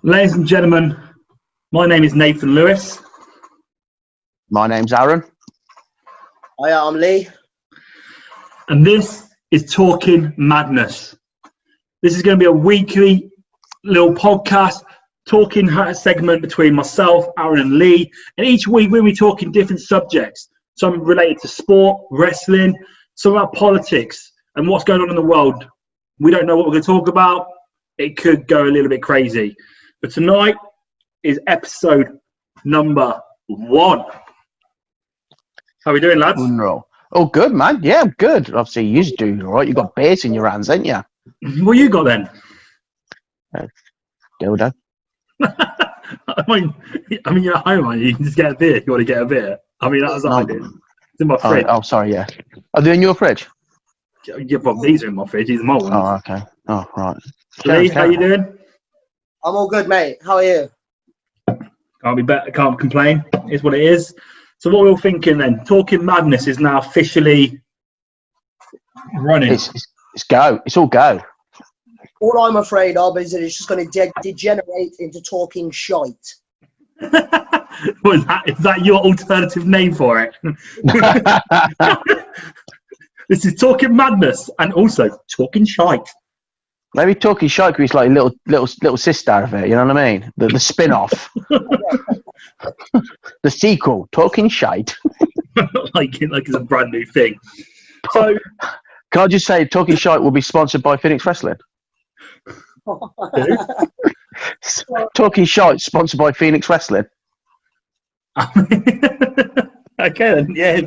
Ladies and gentlemen, my name is Nathan Lewis. My name's Aaron. Hi, I'm Lee. And this is Talking Madness. This is going to be a weekly little podcast, talking segment between myself, Aaron and Lee. And each week we'll be talking different subjects. Some related to sport, wrestling, some about politics and what's going on in the world. We don't know what we're going to talk about. It could go a little bit crazy. But tonight is episode number 1. How are we doing, lads? Oh, good, man. Yeah, I'm good. Obviously, you do all right. You got beers in your hands, ain't you? What you got then? Dildo. I mean, you're at home, man. You can just get a beer if you want to get a beer. I mean, that's what I did. It's in my fridge. Oh, sorry, yeah. Are they in your fridge? Yeah, but these are in my fridge. These are my ones. Oh, okay. Oh, right. Lee, how you doing? I'm all good, mate. How are you? Can't be better. Can't complain. It's what it is. So what we're all thinking then, Talking Madness is now officially running. It's go. It's all go. All I'm afraid of is that it's just going to degenerate into talking shite. Is that your alternative name for it? This is Talking Madness and also Talking Shite. Maybe Talking Shite could be like a little sister of it, you know what I mean? The spin-off. The sequel, Talking Shite. like it's a brand new thing. So, can I just say Talking Shite will be sponsored by Phoenix Wrestling? Talking Shite sponsored by Phoenix Wrestling. Okay then, yeah.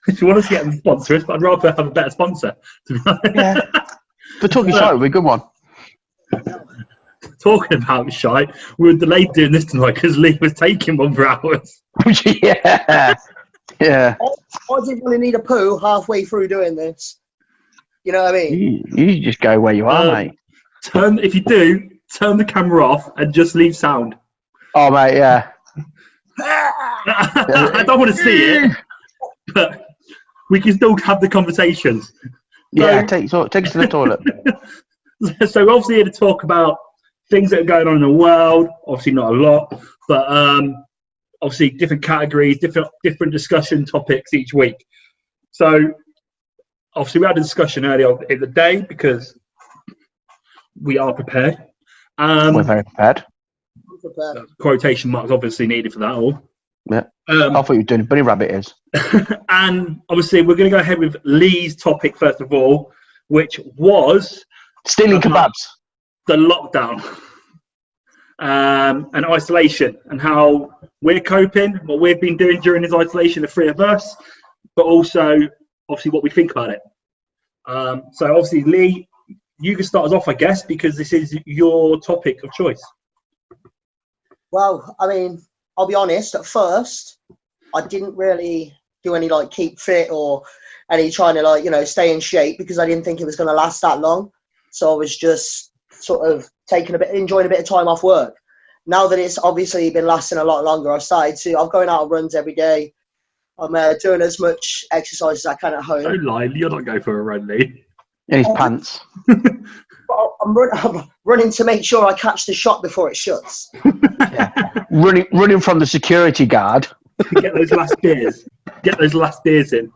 If you want us to get them sponsors, but I'd rather have a better sponsor. To be honest. Yeah. But Talking Shite would be a good one. Talking about shite, we were delayed doing this tonight because Lee was taking one for hours. Yeah. Yeah. I didn't really need a poo halfway through doing this. You know what I mean? You just go where you are, mate. If you do, turn the camera off and just leave sound. Oh, mate, yeah. I don't want to see it, but we can still have the conversations. Yeah, take us to the toilet. So we're obviously here to talk about things that are going on in the world. Obviously not a lot, but obviously different categories, different discussion topics each week. So obviously we had a discussion earlier in the day because we are prepared. We're very prepared. Quotation marks obviously needed for that all. Yeah. I thought you were doing bunny rabbit ears. And obviously we're going to go ahead with Lee's topic first of all, which was stealing kebabs. The lockdown and isolation and how we're coping, what we've been doing during this isolation, the three of us, but also obviously what we think about it. So obviously, Lee, you can start us off, I guess, because this is your topic of choice. Well, I mean, I'll be honest, at first, I didn't really do any keep fit or any trying to stay in shape because I didn't think it was going to last that long. So I was just sort of enjoying a bit of time off work. Now that it's obviously been lasting a lot longer, I'm going out on runs every day. I'm doing as much exercise as I can at home. Don't lie, you're not going for a run, Lee. In his pants. I'm running to make sure I catch the shot before it shuts. Yeah. Running from the security guard. Get those last beers. Get those last beers in.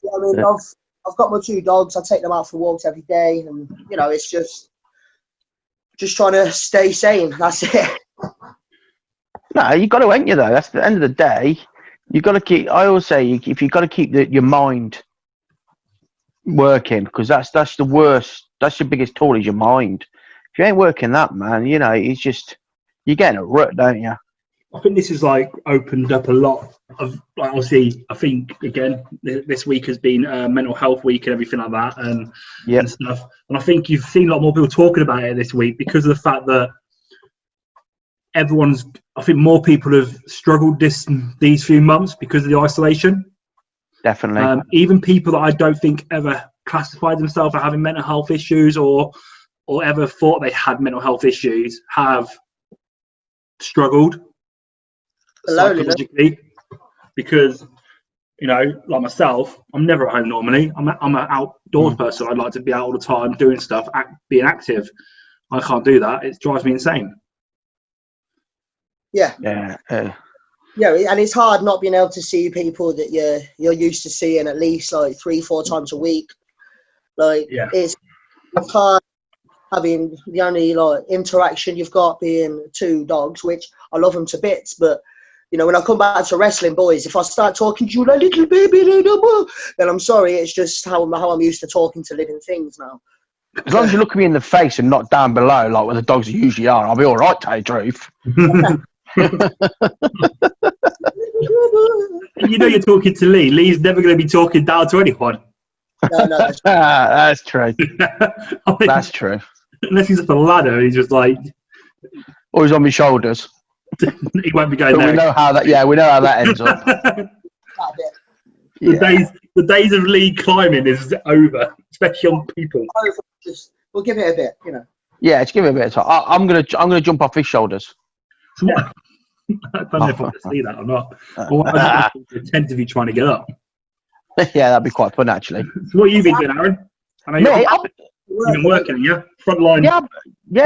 Yeah, I mean, I've got my 2 dogs. I take them out for walks every day, and it's just trying to stay sane. That's it. No, you got to, ain't you? Though that's the end of the day. You got to keep. I always say, if you got to keep your mind working, because that's the worst. That's your biggest tool is your mind. If you ain't working that, man, it's just you're getting a rut, don't you? I think this has opened up a lot of obviously. I think again this week has been mental health week and everything like that, and stuff. And I think you've seen a lot more people talking about it this week because of the fact that I think more people have struggled these few months because of the isolation. Definitely. Even people that I don't think ever classified themselves as having mental health issues or ever thought they had mental health issues have struggled psychologically because like myself, I'm never at home normally. I'm an outdoors person. I'd like to be out all the time doing stuff, being active. I can't do that. It drives me insane. Yeah. Yeah. Yeah, and it's hard not being able to see people that you're used to seeing at least like 3-4 times a week. Like it's hard having the only like interaction you've got being 2 dogs, which I love them to bits, but you know, when I come back to wrestling, boys, if I start talking to you like little baby, then I'm sorry, it's just how I'm used to talking to living things now. As long as you look at me in the face and not down below, like where the dogs usually are, I'll be all right, to tell you the truth. You know you're talking to Lee. Lee's never going to be talking down to anyone. No, that's true. I mean, That's true. Unless he's up a ladder, he's just like... Or he's on my shoulders. He won't be going but there. we know how that ends up. The days of Lee climbing is over, especially on people. We'll give it a bit, you know. Yeah, just give it a bit of time. I'm gonna jump off his shoulders. So what, I don't know if I want to see that or not. Or I just the tent of you trying to get up. Yeah, that'd be quite fun actually. So what have you been doing, Aaron? I know you've been working, yeah? Frontline. Yeah,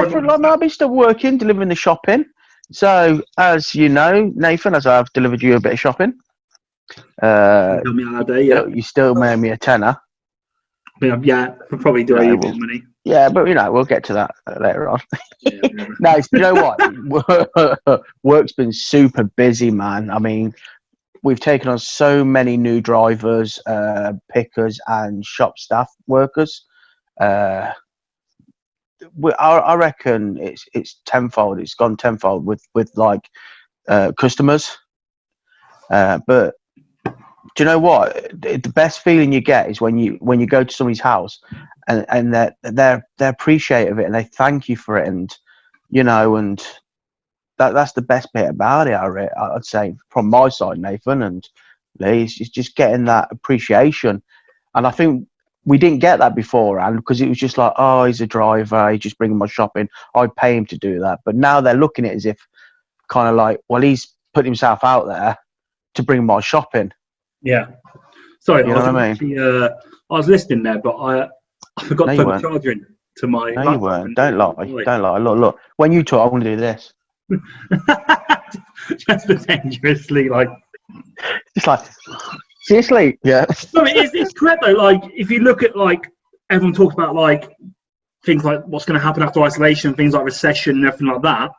frontline. I've been still working, delivering the shopping. So, as you know, Nathan, as I've delivered you a bit of shopping, Help me out day, yeah. you still made me a tenner. Yeah, we'll probably do a bit of money. Yeah, but you know, we'll get to that later on. No, you know what? Work's been super busy, man. I mean, we've taken on so many new drivers, pickers, and shop staff workers. I reckon it's tenfold. It's gone tenfold with like customers. But do you know what? The best feeling you get is when you go to somebody's house and they're appreciative of it and they thank you for it, and you know, and that's the best bit about it. I'd say from my side, Nathan and Lee, it's just getting that appreciation, and I think we didn't get that beforehand because it was just like, oh, he's a driver, he's just bringing my shopping, I'd pay him to do that. But now they're looking at it as if kind of like, well, he's put himself out there to bring my shopping. Yeah. Sorry, you know what I mean? I was listening there, but I forgot to put the charger in to my. No, you weren't. Don't lie. Don't lie. Look. When you talk, I want to do this. Just dangerously, like. It's like, seriously? Yeah. No, it's correct though. Like, if you look at like everyone talks about like things like what's going to happen after isolation, things like recession and everything like that.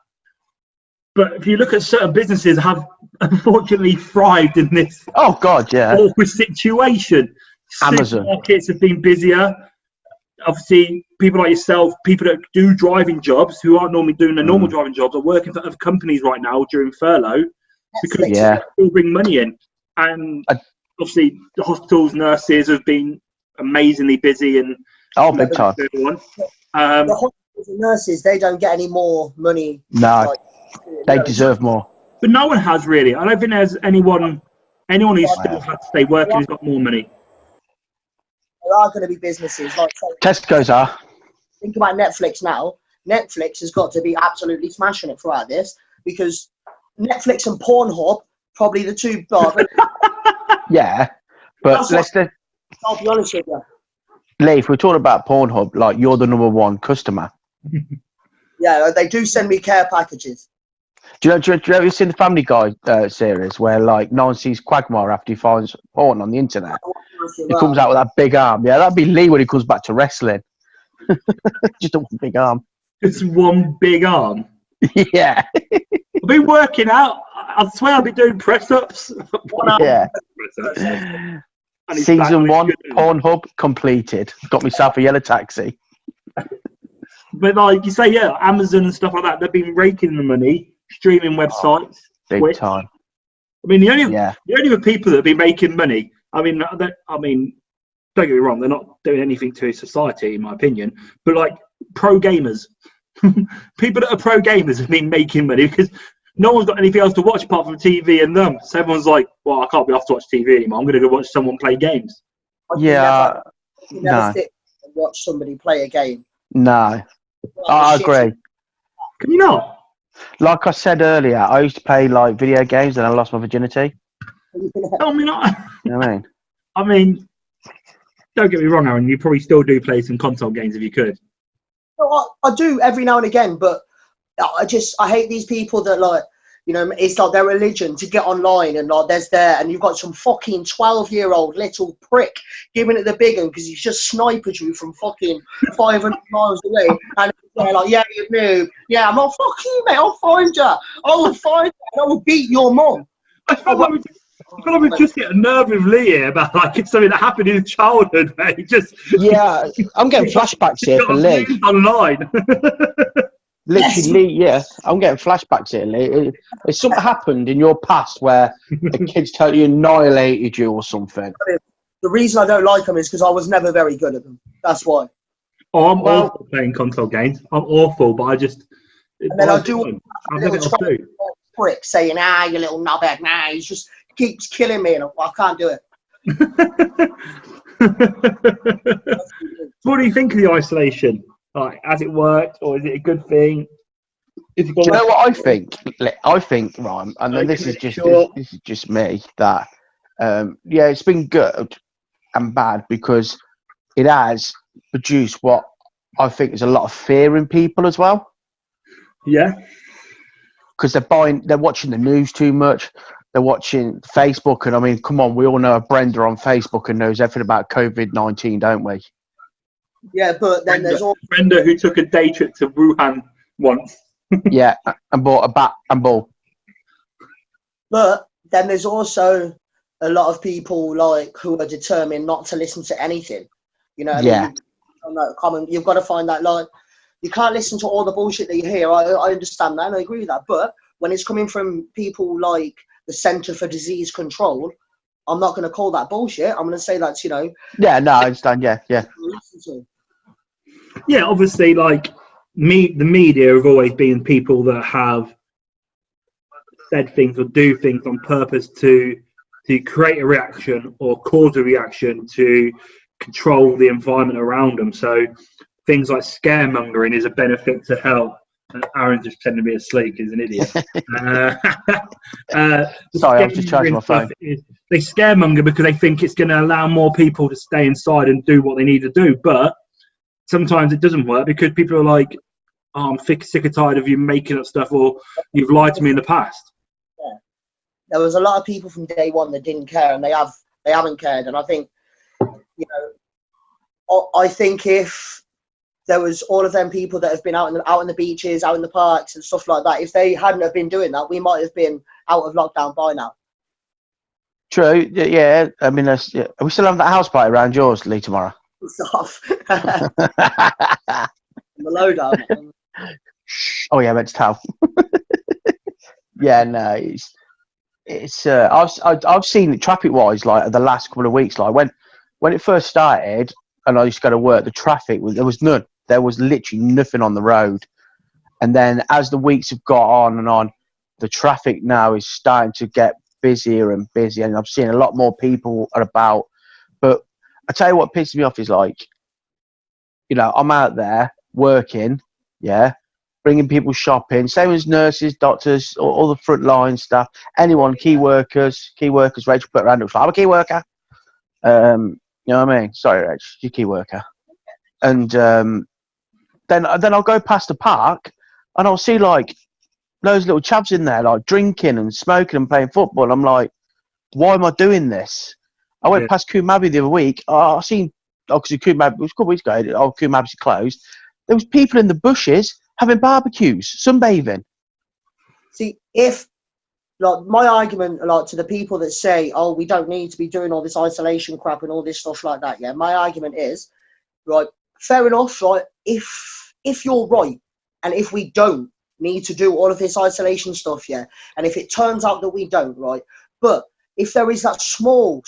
But if you look at certain businesses have unfortunately thrived in this awkward situation. Amazon. Supermarkets have been busier. Obviously, people like yourself, people that do driving jobs who aren't normally doing their normal driving jobs, are working for other companies right now during furlough because they still bring money in. And obviously, the hospitals, nurses have been amazingly busy and big time. The hospitals and nurses, they don't get any more money. No. They deserve more. But no one has really. I don't think there's anyone who's still had to stay working who's got more money. There are going to be businesses like Tesco's are. Think about Netflix now. Netflix has got to be absolutely smashing it throughout this because Netflix and Pornhub probably the two. Yeah, but I'll be honest with you. Lee, if we're talking about Pornhub, like you're the number one customer. Yeah, they do send me care packages. Do you ever see the Family Guy series where like no one sees Quagmire after he finds porn on the internet? He comes out with that big arm. Yeah, that'd be Lee when he comes back to wrestling. Just a one big arm. Just one big arm. Yeah. I've been working out. I swear I'll be doing press-ups. Yeah. Season 1 Pornhub completed. Got myself a yellow taxi. But like you say, yeah, Amazon and stuff like that, they've been raking the money, streaming websites. Big time. I mean, the only people that have been making money, I mean, don't get me wrong, they're not doing anything to society, in my opinion, but like pro gamers, people that are pro gamers have been making money because no one's got anything else to watch apart from TV and them. So everyone's like, well, I can't be off to watch TV anymore. I'm going to go watch someone play games. Yeah. You never sit and watch somebody play a game. No. I agree. Can you not? Like I said earlier, I used to play like video games and I lost my virginity. I mean, you know what I mean? I mean, don't get me wrong, Aaron. You probably still do play some console games if you could. Well, I do every now and again, but I hate these people that like You know, it's like their religion to get online and like and you've got some fucking 12-year-old little prick giving it the big one because he's just sniped you from fucking 500 miles away, and they're like, yeah, you noob. Yeah, I'm like, fuck you, mate. I'll find you. I will find you and I will beat your mum. I feel like we've just hit a nerve with Lee here about like it's something that happened in his childhood, mate. Just Yeah, I'm getting flashbacks here for Lee. Online. Literally, yeah, I'm getting flashbacks here, Lee. It's something happened in your past where the kids totally annihilated you or something. The reason I don't like them is because I was never very good at them. That's why. Oh, I'm awful playing console games. I'm awful, but I just. And then I've never got prick saying, you little knobhead. He just keeps killing me, and I can't do it. What do you think of the isolation? Like, has it worked, or is it a good thing? Do you know what I think? I think, Ryan, and then this is just me, that yeah, it's been good and bad because it has produced what I think is a lot of fear in people as well. Yeah. Because they're watching the news too much. They're watching Facebook, and I mean, come on, we all know Brenda on Facebook and knows everything about COVID-19, don't we? Yeah, but then there's all Brenda who took a day trip to Wuhan once. Yeah, and bought a bat and ball. But then there's also a lot of people like who are determined not to listen to anything. You know what I mean? You've got to find that line. You can't listen to all the bullshit that you hear. I understand that and I agree with that. But when it's coming from people like the Centre for Disease Control, I'm not going to call that bullshit. I'm going to say that's, Yeah, no, I understand. Yeah. Yeah, obviously, like the media have always been people that have said things or do things on purpose to create a reaction or cause a reaction to control the environment around them. So things like scaremongering is a benefit to health. Aaron's just pretending to be asleep. He's an idiot. Sorry, I was just charging my phone. They scaremonger because they think it's going to allow more people to stay inside and do what they need to do. But sometimes it doesn't work because people are like, oh, I'm sick and tired of you making up stuff, or you've lied to me in the past. Yeah. There was a lot of people from day one that didn't care, and they haven't cared. And I think, I think if there was all of them people that have been out in the beaches, out in the parks and stuff like that, if they hadn't have been doing that, we might have been out of lockdown by now. True. Yeah. I mean, are we still having that house party around yours, Lee, tomorrow? It's off. The lowdown. Oh yeah, I meant to tell. Yeah, no, it's I've seen it traffic wise, like the last couple of weeks, like when it first started and I used to go to work, the traffic there was none. There was literally nothing on the road. And then as the weeks have got on and on, the traffic now is starting to get busier and busier, and I'm seeing a lot more people are about. But I tell you what pisses me off is, like, I'm out there working, yeah, bringing people shopping, same as nurses, doctors, all the front line staff, anyone, key workers, Rachel put around, I'm a key worker. You know what I mean? Sorry, Rach, you're a key worker. And then I'll go past the park and I'll see like those little chavs in there, like drinking and smoking and playing football. I'm like, why am I doing this? I went past Kumabi the other week. I seen, because Kumabi, it was a couple weeks ago, Kumabi's closed. There was people in the bushes having barbecues, sunbathing. See, if, like, my argument, like, to the people that say, oh, we don't need to be doing all this isolation crap and all this stuff like that, yeah, my argument is, right, fair enough, right, if you're right, and if we don't need to do all of this isolation stuff, yeah, and if it turns out that we don't, right, but if there is that small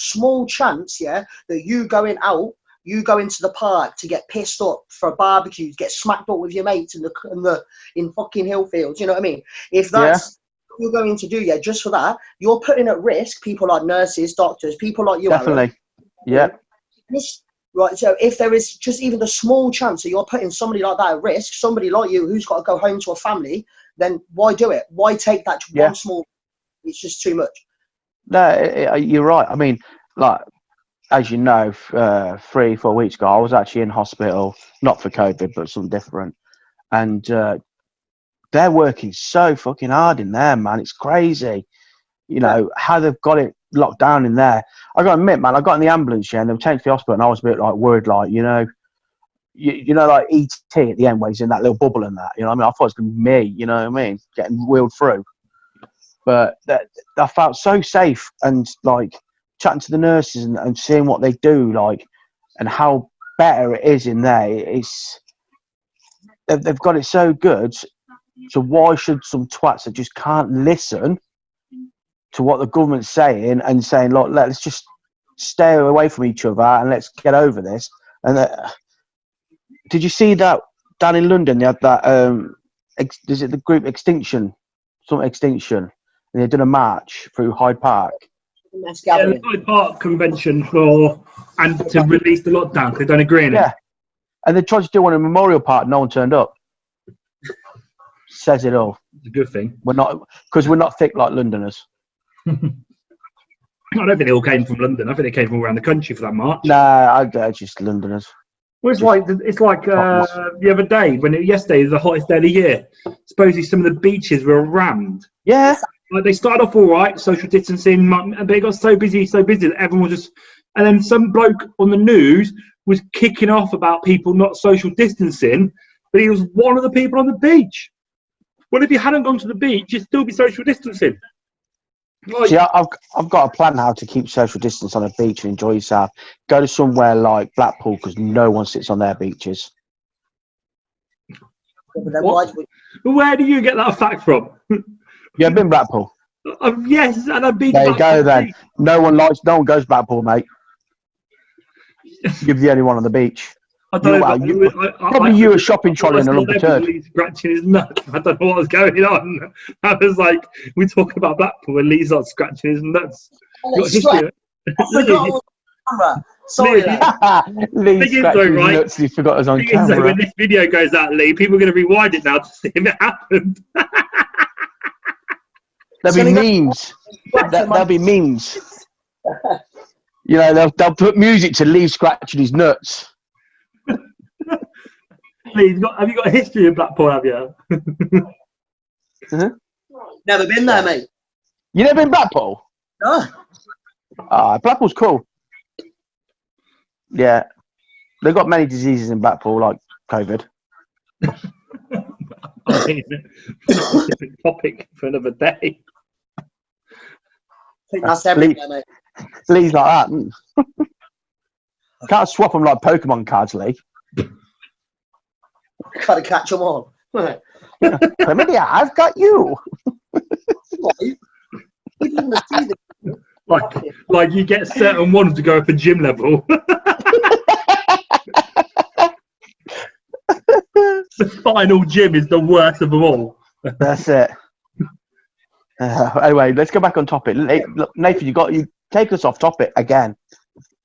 chance, yeah, that you going into the park to get pissed up for a barbecue, get smacked up with your mates in fucking Hillfields, you know what I mean? If that's what you're going to do, yeah, just for that, you're putting at risk people like nurses, doctors, people like you. Definitely. Aaron. Yeah. Right, so if there is just even the small chance that you're putting somebody like that at risk, somebody like you who's got to go home to a family, then why do it? Why take that one small? It's just too much. No, you're right. I mean, like, as you know, 3-4 weeks ago, I was actually in hospital, not for COVID, but something different. And they're working so fucking hard in there, man. It's crazy. You know, how they've got it locked down in there. I got to admit, man, I got in the ambulance, and they were taken to the hospital, and I was a bit like worried, like, you know, like E.T. at the end where he's in that little bubble and that, you know what I mean? I thought it was going to be me, you know what I mean? Getting wheeled through. But I felt so safe, and like chatting to the nurses and seeing what they do, like, and how better it is in there. They've got it so good. So why should some twats that just can't listen to what the government's saying and saying, look, let's just stay away from each other and let's get over this? And did you see that down in London? They had that, is it the group Extinction? Some Extinction. And they did a march through Hyde Park. Yeah, the Hyde Park convention and to release the lockdown because they don't agree on it. Yeah. And they tried to do one in Memorial Park, no one turned up. Says it all. It's a good thing. We're not thick like Londoners. I don't think they all came from London. I think they came from around the country for that march. Nah, just Londoners. Well, it's like the other day yesterday was the hottest day of the year. Supposedly some of the beaches were rammed. Yeah. Like they started off all right, social distancing, but they got so busy that everyone was just. And then some bloke on the news was kicking off about people not social distancing, but he was one of the people on the beach. Well, if you hadn't gone to the beach, you'd still be social distancing. Like, see, I've got a plan how to keep social distance on a beach and enjoy yourself. Go to somewhere like Blackpool because no one sits on their beaches. Where do you get that fact from? You ever been Blackpool? Yes, and I've been. There you go then. No one goes Blackpool, mate. You're the only one on the beach. I don't know. Probably you a shopping trolley and a lump of turd. Scratching his nuts. I don't know what was going on. I was like, we talking about Blackpool and Lee's like scratching his nuts. Sorry, Lee scratching his nuts. He forgot us on camera. When this video goes out, Lee, people are going to rewind it now to see if it happened. There'll be memes. There'll be memes. You know, they'll put music to Lee scratching his nuts. Lee, have you got a history of Blackpool, have you? Never been there, mate. You never been Blackpool? No. Blackpool's cool. Yeah. They've got many diseases in Blackpool, like COVID. I mean, different topic for another day. I think that's everything, mate. Lee's like that. Can't swap them like Pokemon cards, Lee. Gotta catch them all. Chlamydia, I've got you. Like you get certain ones to go up a gym level. The final gym is the worst of them all. That's it. Anyway, let's go back on topic. Nathan, you take us off topic again.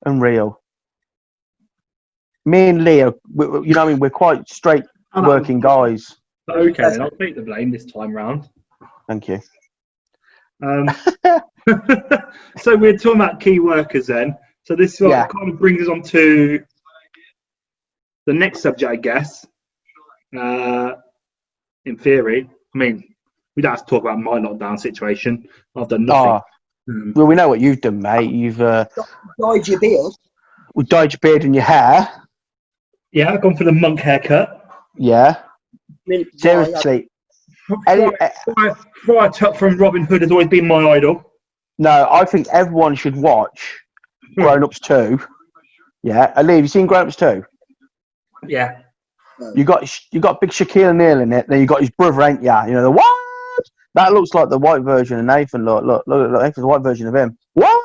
Unreal. Me and Lee, you know what I mean? We're quite straight working guys. Okay, then I'll take the blame this time round. Thank you. So we're talking about key workers then. So this kind of brings us on to the next subject, I guess. In theory, I mean, we don't have to talk about my lockdown situation. I've done nothing. Well, we know what you've done, mate. You've dyed your beard. We dyed your beard and your hair. Yeah, I've gone for the monk haircut. Yeah. Seriously. Friar Tuck from Robin Hood has always been my idol. No, I think everyone should watch Grown Ups 2. Yeah. Ali, have you seen Grown Ups 2? Yeah. You got big Shaquille O'Neal in it. Then you got his brother, ain't ya? You know the what? That looks like the white version of Nathan. Look, Nathan's the white version of him. What?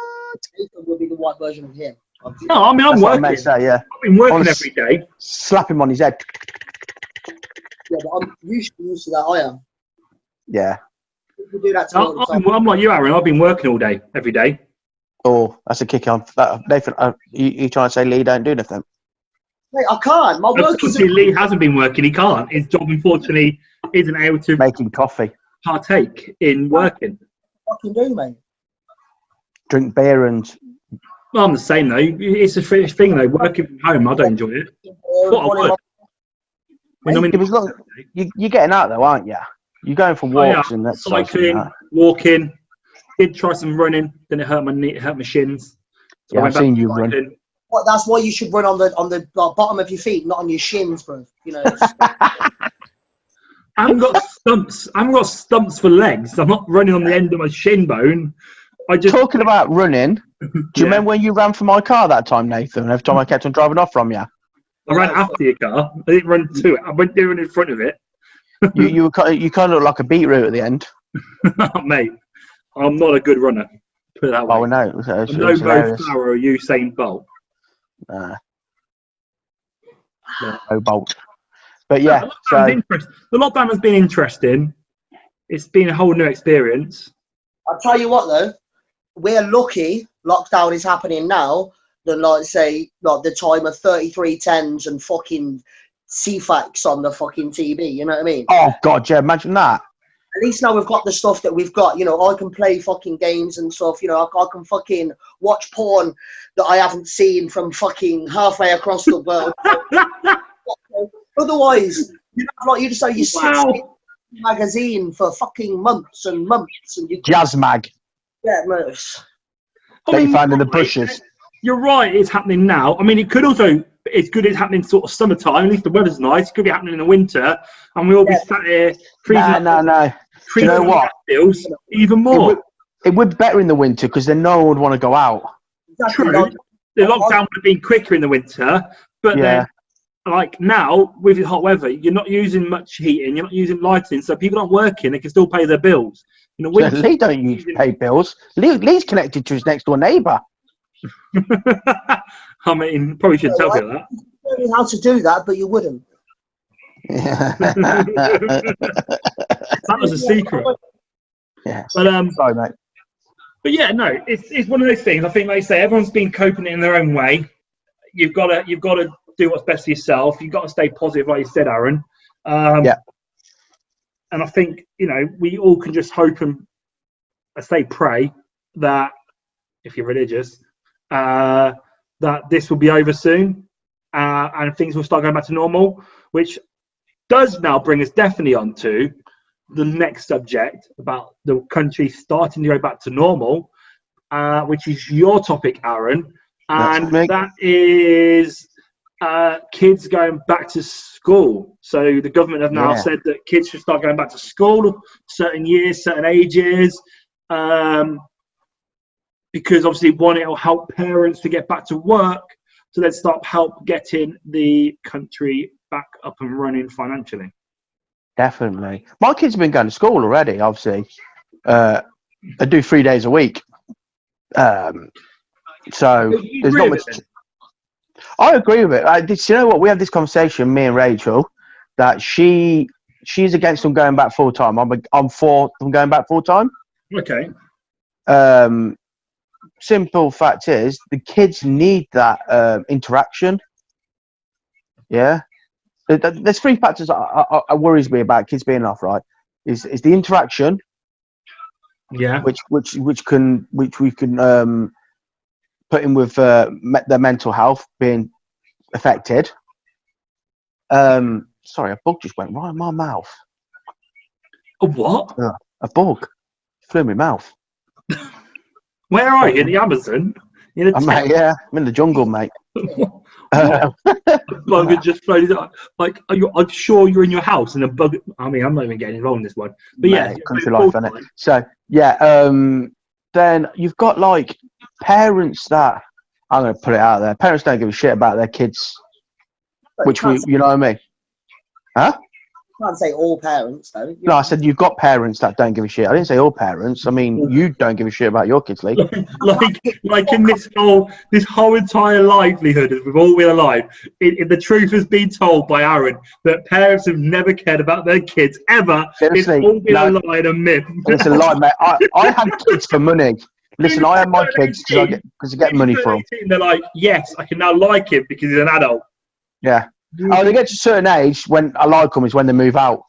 Nathan will be the white version of him. No, I mean I'm working. What I say, yeah. I've been working every day. Slap him on his head. Yeah, but I'm used to that. I am. Yeah. People do that to me. I'm like you, Aaron. I've been working all day, every day. Oh, that's a kick on. Nathan, you trying to say Lee don't do nothing? Mate, I can't. My work is. Lee hasn't been working. He can't. His job, unfortunately, isn't able to making coffee. Partake in working. What can do, mate? Drink beer and. Well, I'm the same though. It's a thing though. Working from home, I don't enjoy it. What I would. You're getting out though, aren't you? You're going for walks and exercise. Cycling, walking. Did try some running, then it hurt my knee, it hurt my shins. So Yeah, I went I've seen back to you run. cycling. Well, that's why you should run on the bottom of your feet, not on your shins, bro. You know. I haven't got stumps. I haven't got stumps for legs. I'm not running on the end of my shin bone. I just Talking about running, do you remember when you ran for my car that time, Nathan? Every time I kept on driving off from you. I ran after your car. I didn't run to it. I went down in front of it. You kind of look like a beetroot at the end. Mate, I'm not a good runner. Put it that way. Oh, no. It's I'm no Mo hilarious. Farah or Usain Bolt. No No. Bolt. But yeah, The lockdown has been interesting. It's been a whole new experience. I'll tell you what, though. We're lucky lockdown is happening now than, like, say, like the time of 3310s and fucking CFAX on the fucking TV. You know what I mean? Oh, God, yeah, imagine that. At least now we've got the stuff that we've got. You know, I can play fucking games and stuff. You know, I can fucking watch porn that I haven't seen from fucking halfway across the world. Otherwise, you know, like you just say, you sit in a magazine for fucking months and months, and you Jazz mag. Yeah, nice. That you find in the bushes. You're right. It's happening now. I mean, it could also. It's good. It's happening sort of summertime. At least the weather's nice. It could be happening in the winter, and we'll be sat here freezing. No. Do you know what? Feels even more. It would be better in the winter because then no one would want to go out. Exactly. True. The lockdown would have been quicker in the winter, but then, like now, with the hot weather, you're not using much heating, you're not using lighting, so people aren't working, they can still pay their bills. In the winter, Lee don't pay bills. Lee's connected to his next door neighbour. I mean, probably should tell people that. You don't know how to do that, but you wouldn't. That was a secret. Yeah. But sorry, mate. But yeah, no, it's one of those things. I think, like you say, everyone's been coping it in their own way. You've got to do what's best for yourself. You've got to stay positive, like you said, Aaron. Yeah. And I think, you know, we all can just hope and pray that, if you're religious, that this will be over soon and things will start going back to normal, which does now bring us definitely on to the next subject about the country starting to go back to normal, which is your topic, Aaron. And that is kids going back to school. So the government have now said that kids should start going back to school, certain years, certain ages, because obviously, one, it will help parents to get back to work, so let's start help getting the country back up and running financially. Definitely. My kids have been going to school already, obviously. I do 3 days a week. So there's not much. I agree with it. You know what? We had this conversation, me and Rachel, that she's against them going back full time. I'm for them going back full time. Okay. Simple fact is, the kids need that interaction. Yeah. There's three factors that worries me about kids being off. Right? Is the interaction. Yeah. Which we can put in with their mental health being affected. Sorry, a bug just went right in my mouth. A what? A bug flew in my mouth. Where are you? In the Amazon? Mate, yeah, I'm in the jungle, mate. Bug had just floated up. Like, I'm sure you're in your house and a bug. I mean, I'm not even getting involved in this one. But mate, country life, isn't it? So yeah, then you've got like parents that, I'm going to put it out there. Parents don't give a shit about their kids, which you know what I mean? Huh? You can't say all parents, though. No, I said you've got parents that don't give a shit. I didn't say all parents. I mean, you don't give a shit about your kids, Lee. like in this whole entire livelihood, as we've all been alive, the truth has been told by Aaron that parents have never cared about their kids ever. Seriously, it's all been a lie and a myth. It's a lie, mate. I had kids for money. Listen, I had my kids because I get money for them. They're like, yes, I can now like him because he's an adult. Yeah. Oh, they get to a certain age when I like them is when they move out.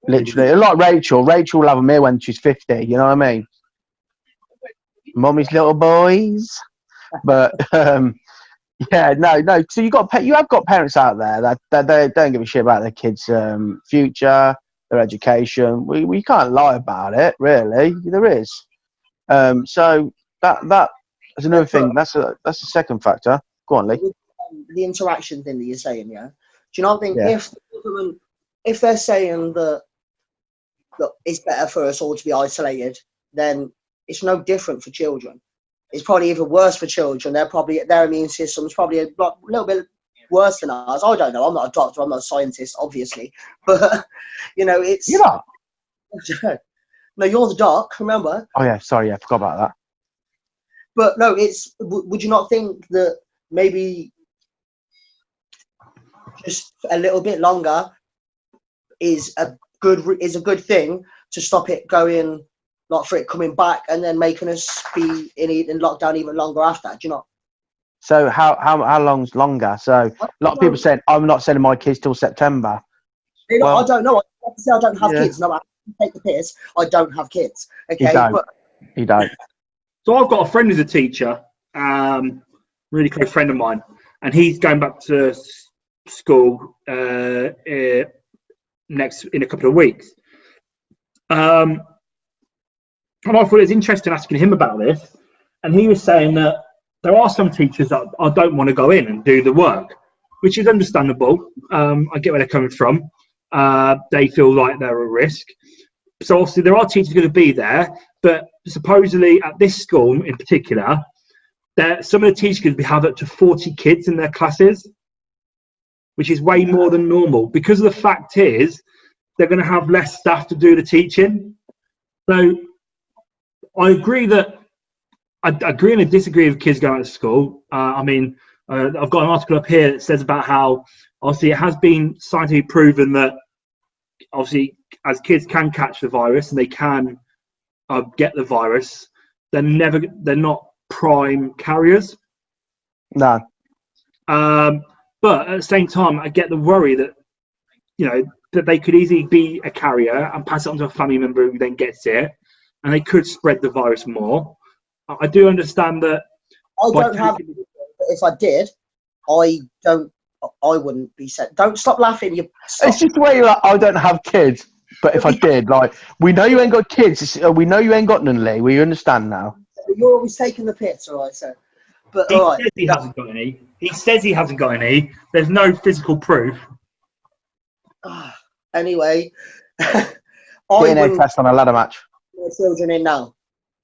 Literally, like Rachel. Rachel will have them here when she's 50. You know what I mean? Mummy's little boys. But yeah, no. So you have got parents out there that they don't give a shit about their kids' future. their education. We can't lie about it, really. There is. So that is another thing. That's the second factor. Go on, Lee. The interaction thing that you're saying, yeah. Do you not think Yeah. if the government, if they're saying that look, it's better for us all to be isolated, then it's no different for children. It's probably even worse for children. Their immune system's probably a little bit worse than ours. I don't know. I'm not a doctor. I'm not a scientist, obviously. But it's You're not. No, you're the doc. Remember? Oh yeah, sorry. Yeah, I forgot about that. But no, it's. Would you not think that maybe just a little bit longer is a good thing to stop it going, not for it coming back and then making us be in lockdown even longer after? Do you know? So how long's longer? So a lot of people saying I'm not sending my kids till September. Well, I don't know. I don't have kids. No, I take the piss. I don't have kids. Okay, You don't. So I've got a friend who's a teacher, really close friend of mine, and he's going back to school in a couple of weeks. And I thought it was interesting asking him about this, and he was saying that there are some teachers that I don't want to go in and do the work, which is understandable. I get where they're coming from. They feel like they're at risk. So obviously there are teachers going to be there, but supposedly at this school in particular, some of the teachers could have up to 40 kids in their classes, which is way more than normal, because of the fact is they're going to have less staff to do the teaching. So I agree and I disagree with kids going to school. I've got an article up here that says about how obviously it has been scientifically proven that obviously as kids can catch the virus and they can get the virus, they're not prime carriers. No. But at the same time, I get the worry that that they could easily be a carrier and pass it on to a family member who then gets it, and they could spread the virus more. I do understand that. If I did, I wouldn't be sent. Don't stop laughing. It's just the way you're like, I don't have kids. But if I did, we know you ain't got kids. We know you ain't got none, Lee. We understand now. You're always taking the piss, all right, sir. But he says he hasn't got any. He says he hasn't got any. There's no physical proof. Anyway, DNA test on a ladder match. My children in now.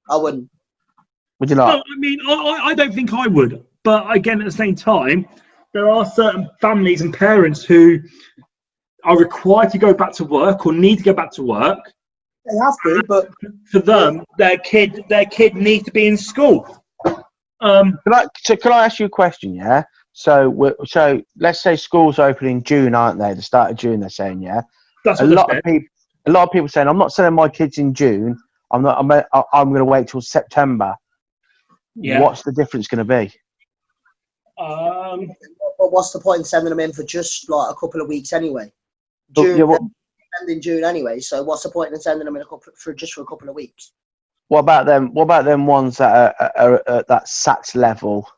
I wouldn't. Would you not? No, I don't think I would. But again, at the same time, there are certain families and parents who are required to go back to work or need to go back to work. They have to, but for them, their kid needs to be in school. Can I ask you a question? Yeah. So let's say schools open in June, aren't they? The start of June, they're saying, yeah. That's a lot of people saying, I'm not sending my kids in June. I'm going to wait till September. Yeah. What's the difference going to be? Well, what's the point in sending them in for just like a couple of weeks anyway? In June anyway. So what's the point in sending them in for a couple of weeks? What about them? What about them ones that are at that SATs level,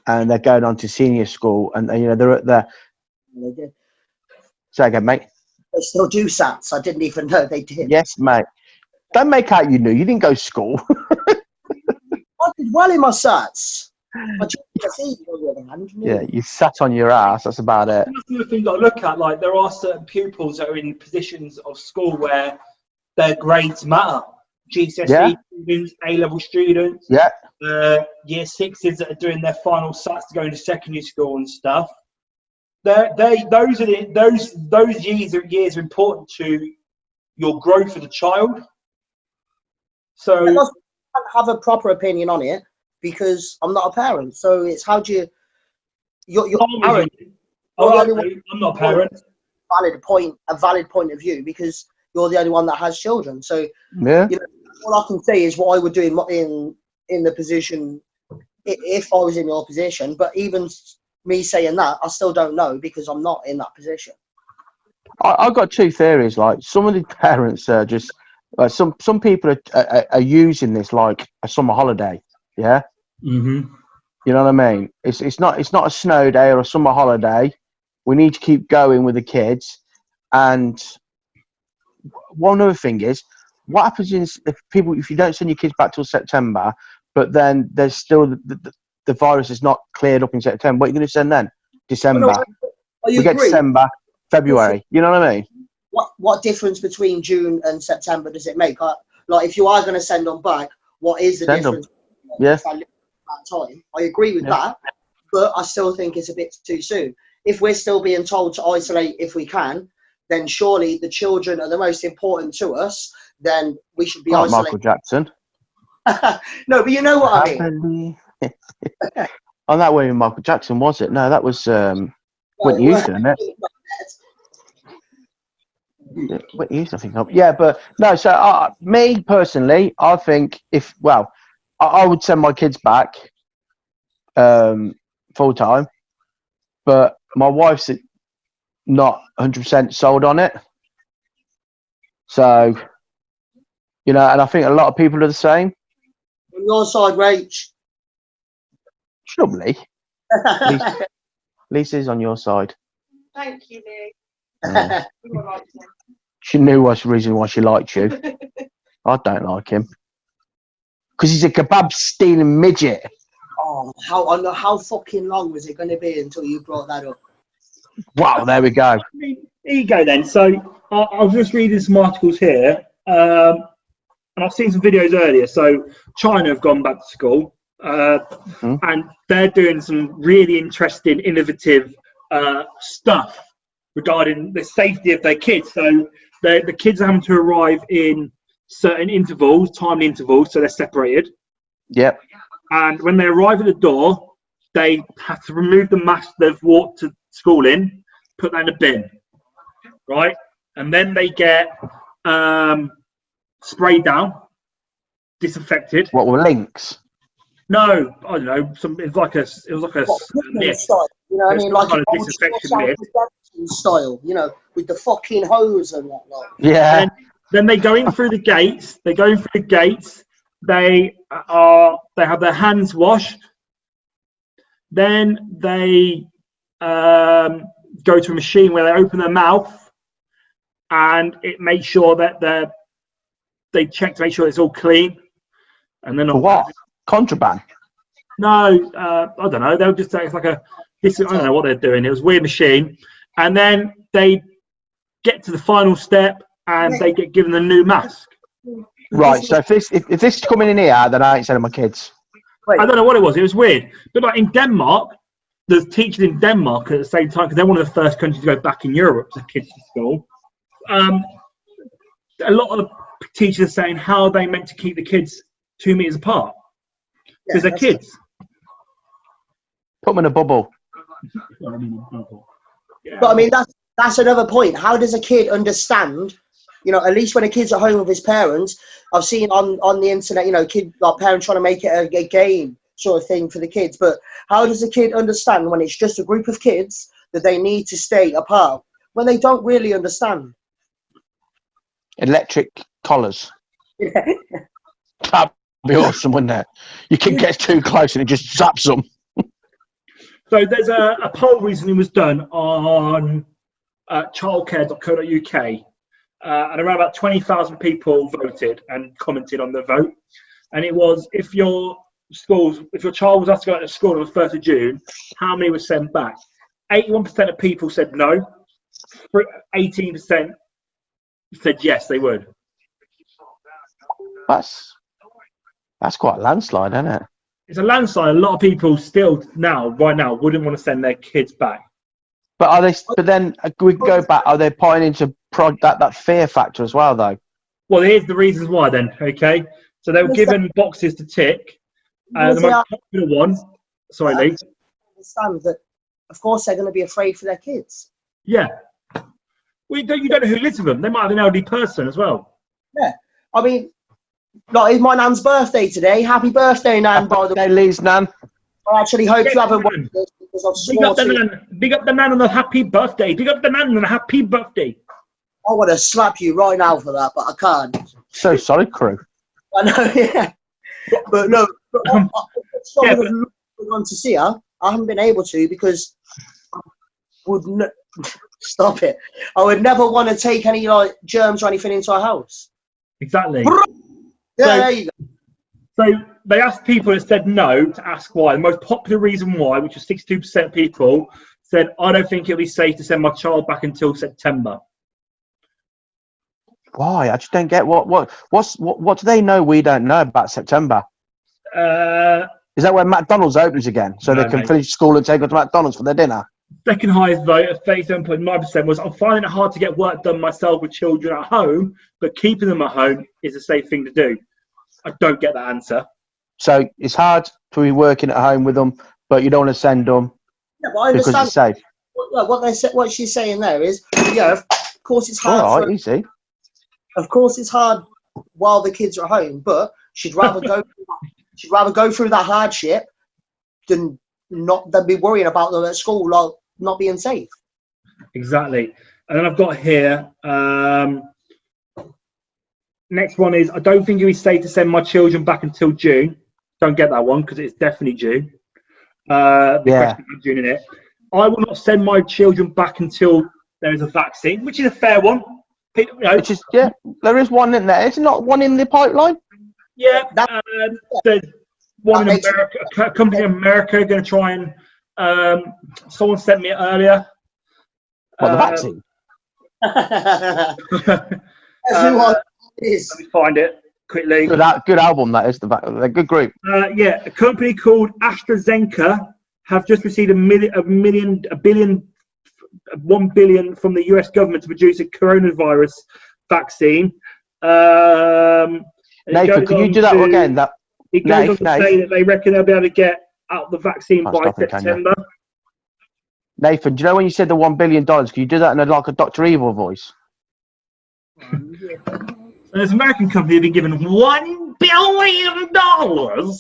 and they're going on to senior school, and they're at the. They did. Say again, mate. They still do SATs. I didn't even know they did. Yes, mate. Don't make out you knew. You didn't go to school. I did well in my SATs. Yeah, you sat on your ass. That's about it. That's the thing I look at. Like, there are certain pupils that are in positions of school where their grades matter. GCSE students, A-level students, year sixes that are doing their final SATs to go into secondary school and stuff. Those years are important to your growth as a child. So I don't have a proper opinion on it because I'm not a parent. So it's how do you're parent. I'm not a parent. A valid point of view because you're the only one that has children. So all I can say is what I would do in the position if I was in your position. But even me saying that, I still don't know because I'm not in that position. I've got two theories. Like, some of the parents are just some people are using this like a summer holiday. Yeah. Mm-hmm. You know what I mean? It's not a snow day or a summer holiday. We need to keep going with the kids, and one other thing is, what happens if you don't send your kids back till September, but then there's still the virus is not cleared up in September? What are you going to send then? December. We get December, February. You know what I mean? What difference between June and September does it make? Like, if you are going to send them back, what is the difference? Yeah. If I live at that time, I agree with that, but I still think it's a bit too soon. If we're still being told to isolate if we can, then surely the children are the most important to us. Then we should be isolated. Michael Jackson. No, but you know what I mean. Oh, that wasn't Michael Jackson, was it? No, that was Whitney Houston, isn't it? Whitney Houston, I think. Yeah, but no. So me personally, I think I would send my kids back full time, but my wife's not 100% sold on it. So, and I think a lot of people are the same. On your side, Rach. Probably. Lisa's on your side. Thank you, Lee. She knew what's the reason why she liked you. I don't like him. Because he's a kebab stealing midget. Oh, how fucking long was it going to be until you brought that up? Wow, there we go. Here you go then. So I was just reading some articles here, and I've seen some videos earlier. So China have gone back to school, and they're doing some really interesting, innovative stuff regarding the safety of their kids. So the kids are having to arrive in certain intervals, timed intervals, so they're separated. Yep. And when they arrive at the door, they have to remove the mask they've walked to school in, put that in a bin, right? And then they get sprayed down, disinfected. What were links? No, I don't know. It was like a mist. Style, you know what I mean? Like kind of disinfection mist style, with the fucking hose and whatnot. Yeah. Then they go in through the gates. They go in through the gates. They have their hands washed. Then they go to a machine where they open their mouth, and it makes sure that they check to make sure it's all clean. And then what? Contraband? No, I don't know. They'll just say it's like I don't know what they're doing. It was a weird machine, and then they get to the final step, and they get given a new mask. Right. So if this is coming in here, then I ain't sending my kids. I don't know what it was. It was weird. But like in Denmark, the teachers in Denmark at the same time, because they're one of the first countries to go back in Europe to kids to school. A lot of the teachers are saying how are they meant to keep the kids 2 meters apart because they're kids. Put them in a bubble. But I mean, that's another point. How does a kid understand? At least when a kid's at home with his parents, I've seen on the internet, parents trying to make it a game sort of thing for the kids. But how does a kid understand when it's just a group of kids that they need to stay apart when they don't really understand? Electric collars. That'd be awesome, wouldn't it? Your kid gets too close and it just zaps them. So there's a poll recently was done on childcare.co.uk. And around about 20,000 people voted and commented on the vote. And it was, if your child was asked to go to school on the 1st of June, how many were sent back? 81% of people said no. 18% said yes, they would. That's quite a landslide, isn't it? It's a landslide. A lot of people still right now, wouldn't want to send their kids back. But are they? But then we can go back. Are they pointing into that fear factor as well, though? Well, here's the reasons why. Then, okay. So they were given boxes to tick. The most popular one. Sorry, Lee. Understand that, of course, they're going to be afraid for their kids. Yeah. You don't know who lives with them. They might have an elderly person as well. Yeah. I mean, it's my nan's birthday today. Happy birthday, Nan! By the way, Lee's Nan. I actually hope you haven't watched this because I've sworn to. Big up the Nan on the happy birthday. Big up the Nan on the happy birthday. I want to slap you right now for that, but I can't. So sorry, crew. I know, yeah. But no, I would love to see her. I haven't been able to because I Stop it. I would never want to take any like germs or anything into our house. Exactly. Yeah, So- there you go. So they asked people that said no to ask why. The most popular reason why, which was 62% of people, said, I don't think it'll be safe to send my child back until September. Why? I just don't get what do they know we don't know about September? Is that when McDonald's opens again, so No, they can mate. finish school and take them to McDonald's for their dinner? Second highest vote at 37.9% was, I'm finding it hard to get work done myself with children at home, but keeping them at home is a safe thing to do. I don't get that answer. So it's hard to be working at home with them, but you don't want to send them Yeah, but I because understand it's safe. what they said. What she's saying there is, yeah, of course it's hard. All right, easy. Of course it's hard while the kids are at home, but she'd rather go. She'd rather go through that hardship than be worrying about them at school like not being safe. Exactly. And then I've got here, next one is, I don't think it would be safe to send my children back until June. Don't get that one because it's definitely June. The question is June in it. I will not send my children back until there is a vaccine, which is a fair one. You know, Which is, yeah, there is one in there. Is there not one in the pipeline? yeah, there's one in That makes America, a company in America going to try and, someone sent me it earlier. What, the vaccine? Everyone is. Let me find it quickly. Good album, that is. They're a good group. Yeah, a company called AstraZeneca have just received $1 billion from the US government to produce a coronavirus vaccine. Nathan, can you do that again? It goes on to say that they reckon they'll be able to get out the vaccine by September. Nathan, do you know when you said the $1 billion? Can you do that in like a Dr. Evil voice? And this American company have been given $1 billion. No,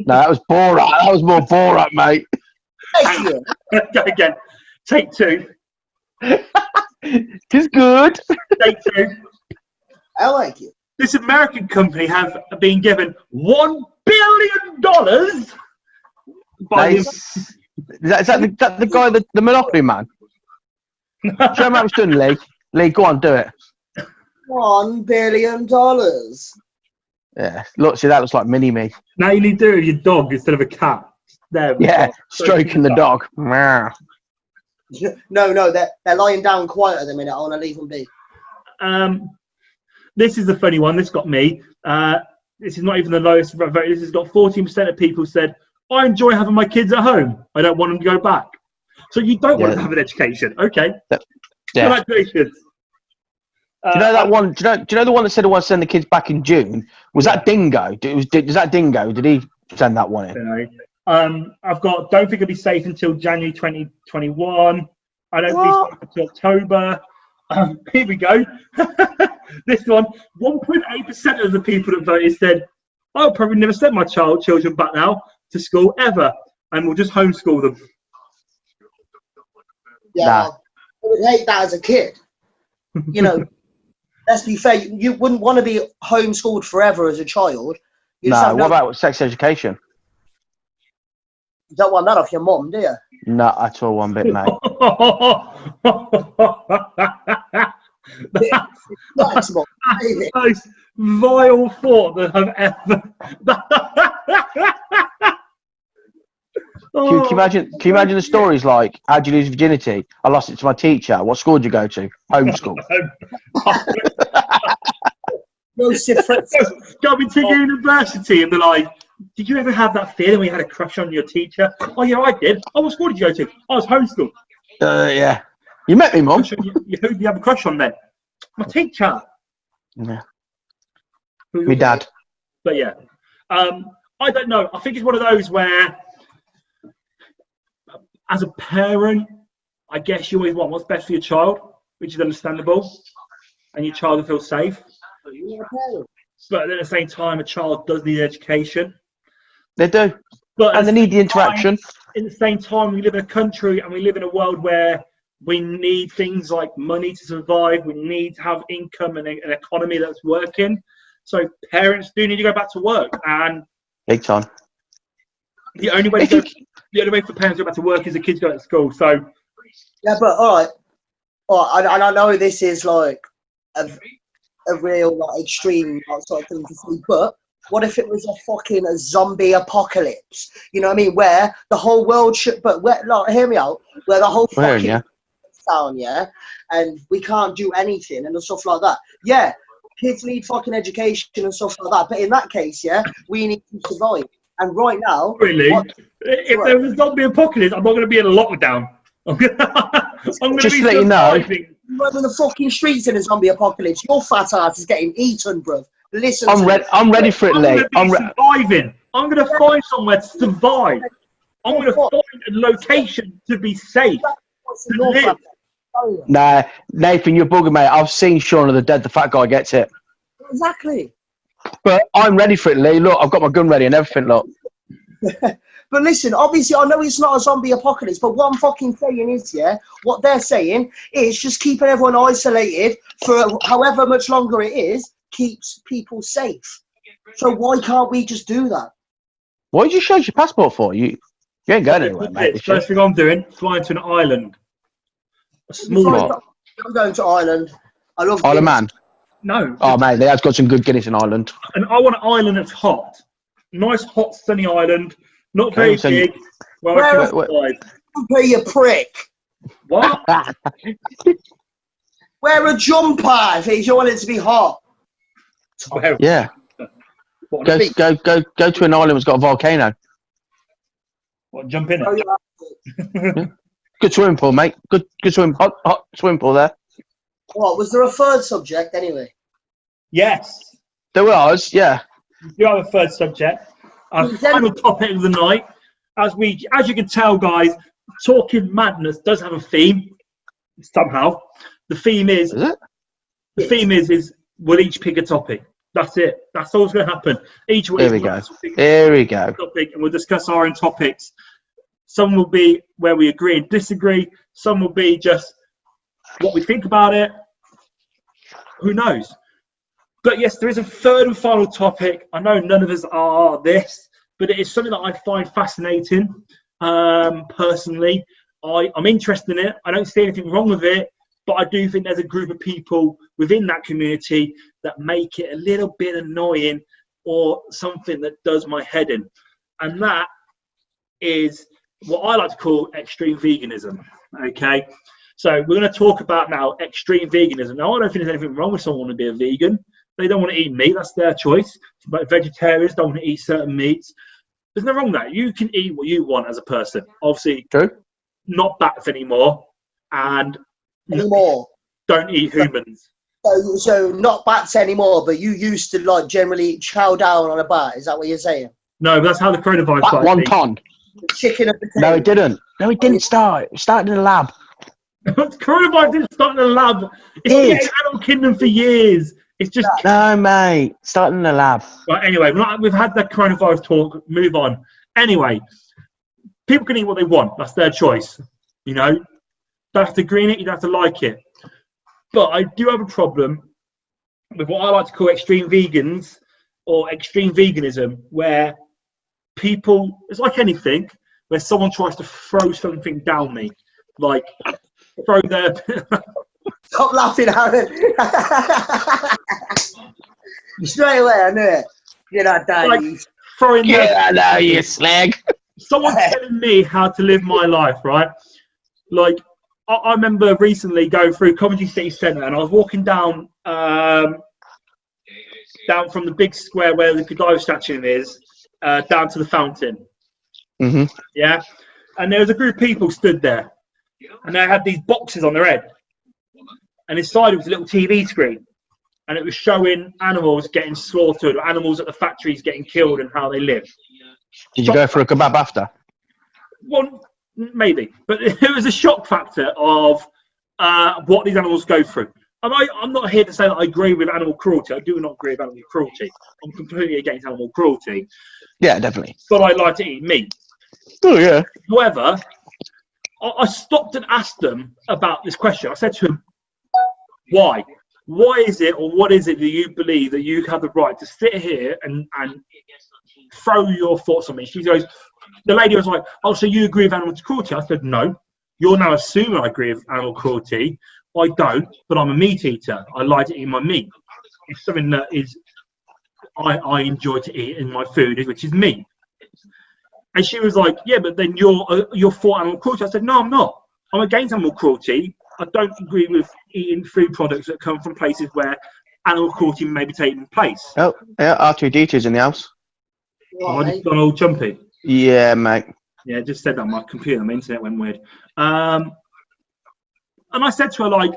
that was Borat. That was more Borat, mate. Go again. Take two. It's good. Take two. I like it. This American company have been given $1 billion by Nice. Is that the guy, the Monopoly man? Show him how it's done, Lee. Lee, go on, do it. $1 billion. Yeah. Look, see, that looks like Mini-Me. Now you need to do it with your dog instead of a cat. There. Yeah, stroking the dog. Meow. No, they're lying down quiet at the minute. I want to leave them be. This is the funny one. This got me. This is not even the lowest vote. This has got 14% of people said, I enjoy having my kids at home. I don't want them to go back. So you don't want them to have an education. Okay. Yeah. Congratulations. Do you know that one? Do you know the one that said I want to send the kids back in June? Was that Dingo? Was that Dingo? Did he send that one in? I've got, don't think it'll be safe until January 2021. I don't think it's until October. Here we go. This one, 1.8% of the people that voted said, I'll probably never send my children back now to school ever, and we'll just homeschool them. Yeah, Nah. I would hate that as a kid. You know, let's be fair. You wouldn't want to be homeschooled forever as a child. You just No. have What about sex education? You don't want that off your mum, do you? Not at all, one bit, mate. That's what, the most vile thought that I've ever. Can you imagine the stories like, how'd you lose virginity? I lost it to my teacher. What school did you go to? Homeschool. most different. Going to university and be like, did you ever have that feeling when you had a crush on your teacher? Oh yeah, I did. Oh, what school did you go to? I was homeschooled. Yeah. You met me, Mum. Who did you have a crush on then? My teacher. Yeah. My dad. But yeah, I don't know. I think it's one of those where, as a parent, I guess you always want what's best for your child, which is understandable, and your child will feel safe. But at the same time, a child does need education. They do. But and they need the interaction. At the same time, we live in a country and we live in a world where we need things like money to survive. We need to have income and an economy that's working. So parents do need to go back to work. And big time. The only way for parents to go back to work is the kids go to school. So Yeah, but all right, and I know this is like a real like extreme sort of thing to see, but what if it was a zombie apocalypse? You know what I mean? Where the whole world should, but where, like, hear me out. Where the whole fucking town, yeah, and we can't do anything and stuff like that. Yeah, kids need fucking education and stuff like that. But in that case, yeah, we need to survive. And right now, really, if there was a zombie apocalypse, I'm not going to be in a lockdown. I'm going to Just be let you know. You're in the fucking streets in a zombie apocalypse. Your fat ass is getting eaten, bruv. Listen, I'm ready for it, Lee. I'm surviving. I'm going to find somewhere to survive. I'm going to find a location to be safe. To live. Nah, Nathan, you're bugging, mate. I've seen Shaun of the Dead. The fat guy gets it. Exactly. But I'm ready for it, Lee. Look, I've got my gun ready and everything, look. But listen, obviously, I know it's not a zombie apocalypse, but what I'm fucking saying is, yeah, what they're saying is just keeping everyone isolated for however much longer it is, keeps people safe. So why can't we just do that? What did you show your passport for? You ain't going anywhere, mate. First thing I'm doing, flying to an island. A small one. I'm going to Ireland. I love Isle of Man. No. Oh, mate, they have got some good Guinness in Ireland. And I want an island that's hot. Nice, hot, sunny island. Not very big. Where you prick. What? Wear a jumper if you want it to be hot. Yeah. Go to an island that's got a volcano. What, jump in it? Oh, yeah. Good swimming pool, mate. Good hot swimming pool there. What, was there a third subject anyway? Yes. There was, yeah. You have a third subject. Our final topic of the night. As you can tell, guys, Talking Madness does have a theme somehow. The theme is we'll each pick a topic. That's it. That's all that's going to happen. Each week. Here we go. Topic, and we'll discuss our own topics. Some will be where we agree and disagree. Some will be just what we think about it. Who knows? But yes, there is a third and final topic. I know none of us are this, but it is something that I find fascinating. Personally, I'm interested in it. I don't see anything wrong with it, but I do think there's a group of people within that community that make it a little bit annoying or something that does my head in. And that is what I like to call extreme veganism. Okay, so we're going to talk about now extreme veganism. Now, I don't think there's anything wrong with someone wanting to be a vegan. They don't want to eat meat. That's their choice. But vegetarians don't want to eat certain meats. There's nothing wrong with that. You can eat what you want as a person. Obviously, true. Not bats anymore, and don't eat humans. So not bats anymore, but you used to like generally chow down on a bat. Is that what you're saying? No, but that's how the coronavirus started. One ton. Chicken and potato. No, it didn't. No, it didn't start. It started in a lab. Coronavirus didn't start in a lab. It's been in the animal kingdom for years. It's just no, mate. Starting in a lab. Right. Anyway, we've had the coronavirus talk. Move on. Anyway, people can eat what they want. That's their choice. You know, you don't have to agree on it. You don't have to like it. But I do have a problem with what I like to call extreme vegans or extreme veganism, where people, it's like anything, where someone tries to throw something down me, like throw their. Stop laughing, Aaron. Straight away, I knew it. You're not dying. Like throwing I know, you slag. Someone telling me how to live my life, right? Like, I remember recently going through Coventry City Centre, and I was walking down from the big square where the Godot statue is, down to the fountain. Mm-hmm. Yeah, and there was a group of people stood there, and they had these boxes on their head, and inside it was a little TV screen, and it was showing animals getting slaughtered, or animals at the factories getting killed, and how they live. Did you go for a kebab after? Well, maybe, but it was a shock factor of what these animals go through. I'm not here to say that I agree with animal cruelty. I do not agree with animal cruelty. I'm completely against animal cruelty. Yeah, definitely. But I like to eat meat. Oh, yeah. However, I stopped and asked them about this question. I said to them, why? Why is it, or what is it that you believe that you have the right to sit here and throw your thoughts on me? She goes, the lady was like, oh, so you agree with animal cruelty? I said, no. You're now assuming I agree with animal cruelty. I don't, but I'm a meat eater. I like to eat my meat. It's something that is I enjoy to eat in my food, which is meat. And she was like, yeah, but then you're for animal cruelty. I said, no, I'm not. I'm against animal cruelty. I don't agree with eating food products that come from places where animal cruelty may be taking place. Oh, yeah, R2D2's in the house. Have I just gone all jumpy? Yeah, mate. Yeah, I just said that on my computer. My internet went weird. And I said to her, like,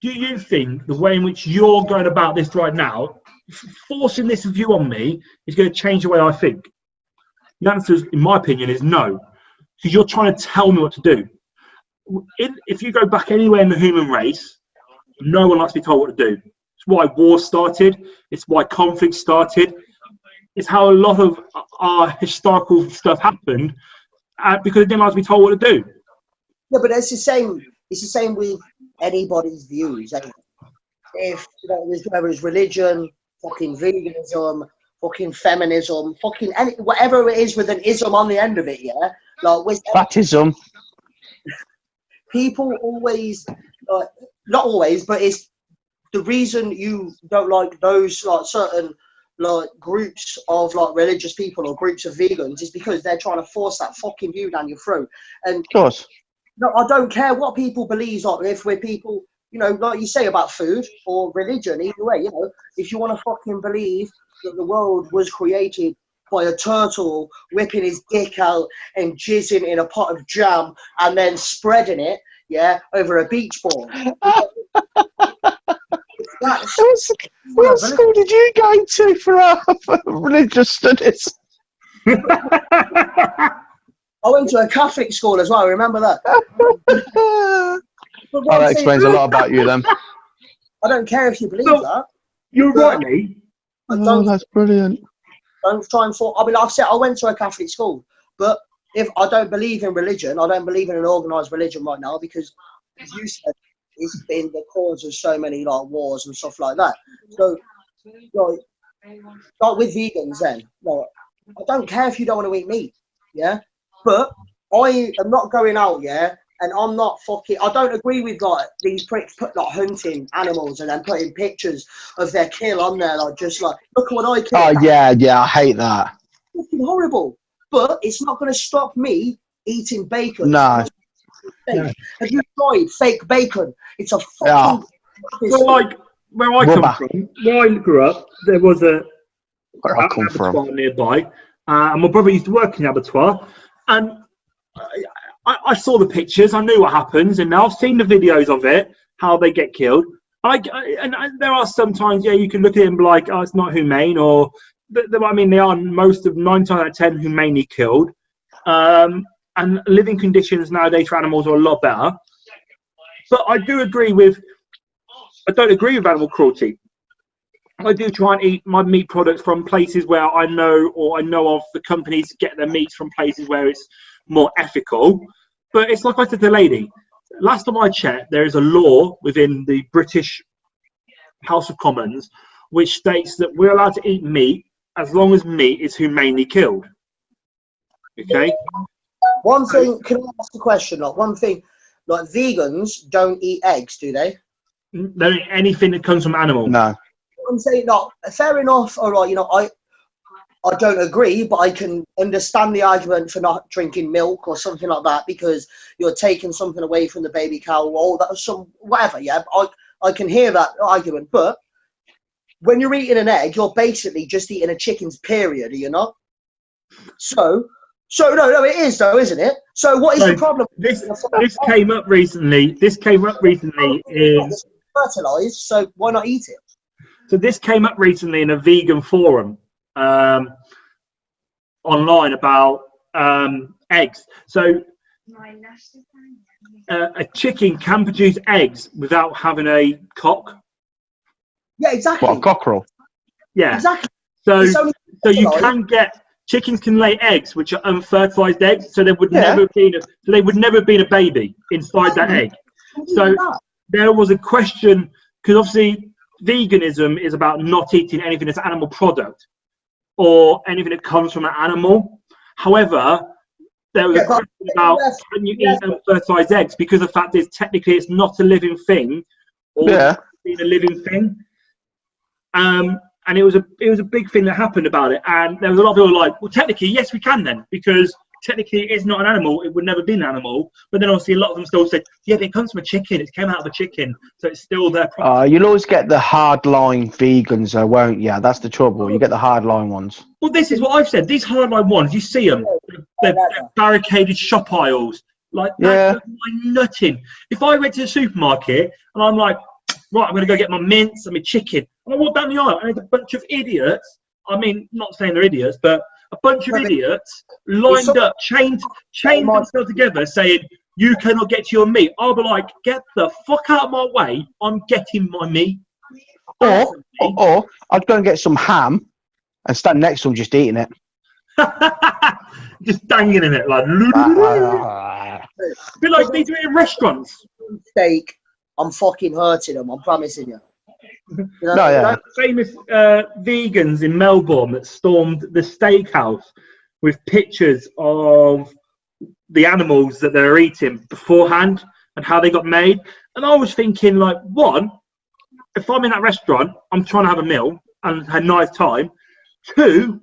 do you think the way in which you're going about this right now, forcing this view on me, is going to change the way I think? The answer, in my opinion, is no. Because you're trying to tell me what to do. If you go back anywhere in the human race, no one likes to be told what to do. It's why war started. It's why conflict started. It's how a lot of our historical stuff happened because they didn't like to be told what to do. Yeah, but it's the same. It's the same with anybody's views. If whether it's religion, fucking veganism, fucking feminism, fucking whatever it is with an ism on the end of it, yeah. Like with Fatism. People always, not always, but it's the reason you don't like those like certain like groups of like religious people or groups of vegans is because they're trying to force that fucking view down your throat. And of course, no, I don't care what people believe. Like if we're people, you know, like you say about food or religion, either way, you know, if you want to fucking believe that the world was created by a turtle whipping his dick out and jizzing in a pot of jam and then spreading it, yeah, over a beach ball. What school did you go to for religious studies? I went to a Catholic school as well, remember that? That explains a lot about you then. I don't care if you believe that. You're right, Lee. That's brilliant. Don't try and I mean, like I said, I went to a Catholic school, but if I don't believe in religion, I don't believe in an organised religion right now because, as you said, it's been the cause of so many like wars and stuff like that. So, like with vegans, then, like, I don't care if you don't want to eat meat, yeah. But I am not going out, yeah, and I'm not fucking. I don't agree with like these pricks put like hunting animals and then putting pictures of their kill on there, like just like look at what I killed. Oh yeah, I hate that. It's fucking horrible. But it's not going to stop me eating bacon. No. Have you tried fake bacon? It's a fucking. So like where I come from, where I grew up, there was an abattoir nearby, and my brother used to work in the abattoir, and I saw the pictures. I knew what happens, and I've seen the videos of it, how they get killed. And there are sometimes, yeah, you can look at it and be like, oh, it's not humane, or I mean, they are 9 times out of 10 humanely killed. And living conditions nowadays for animals are a lot better. But I don't agree with animal cruelty. I do try and eat my meat products from places where I know of the companies get their meats from places where it's more ethical. But it's like I said to the lady, last time I checked, there is a law within the British House of Commons which states that we're allowed to eat meat as long as meat is humanely killed. Okay? One thing, can I ask a question? Like one thing, like vegans don't eat eggs, do they? They don't eat anything that comes from animal. No. I'm saying, no, fair enough. All right, you know, I don't agree, but I can understand the argument for not drinking milk or something like that because you're taking something away from the baby cow or that some whatever. Yeah, I can hear that argument, but when you're eating an egg, you're basically just eating a chicken's period, are you not? So no, it is though, isn't it? So what is the problem? This came up recently. This came up recently in fertilized. So why not eat it? So this came up recently in a vegan forum online about eggs. So a chicken can produce eggs without having a cock. Yeah, exactly. What, a cockerel? Yeah, exactly. So you can get chickens can lay eggs which are unfertilized eggs, so there would never have been a baby inside that egg. So there was a question because obviously veganism is about not eating anything that's animal product or anything that comes from an animal. However, there was a question about can you eat unfertilized eggs, because the fact is technically it's not a living thing, or being a living thing. And it was a big thing that happened about it, and there was a lot of people like, well, technically yes we can then, because technically it is not an animal, it would never be an animal. But then obviously a lot of them still said, yeah, but it comes from a chicken, it came out of a chicken, so it's still their property. You'll always get the hardline vegans though, won't you? That's the trouble, you get the hardline ones. Well, this is what I've said, these hardline ones, you see them, they're barricaded shop aisles, like that's my nutting. If I went to the supermarket and I'm like, right, I'm going to go get my mince and my chicken, and I walk down the aisle and there's a bunch of idiots, I mean, not saying they're idiots, but a bunch of idiots lined up, chained themselves together, saying, you cannot get to your meat. I'll be like, get the fuck out of my way, I'm getting my meat. Or I'd go and get some ham and stand next to them just eating it. Just dangling in it, like, a bit like they do it in restaurants. Steak, I'm fucking hurting them, I'm promising you. Famous vegans in Melbourne that stormed the steakhouse with pictures of the animals that they're eating beforehand and how they got made. And I was thinking, like, one, if I'm in that restaurant, I'm trying to have a meal and have a nice time. Two,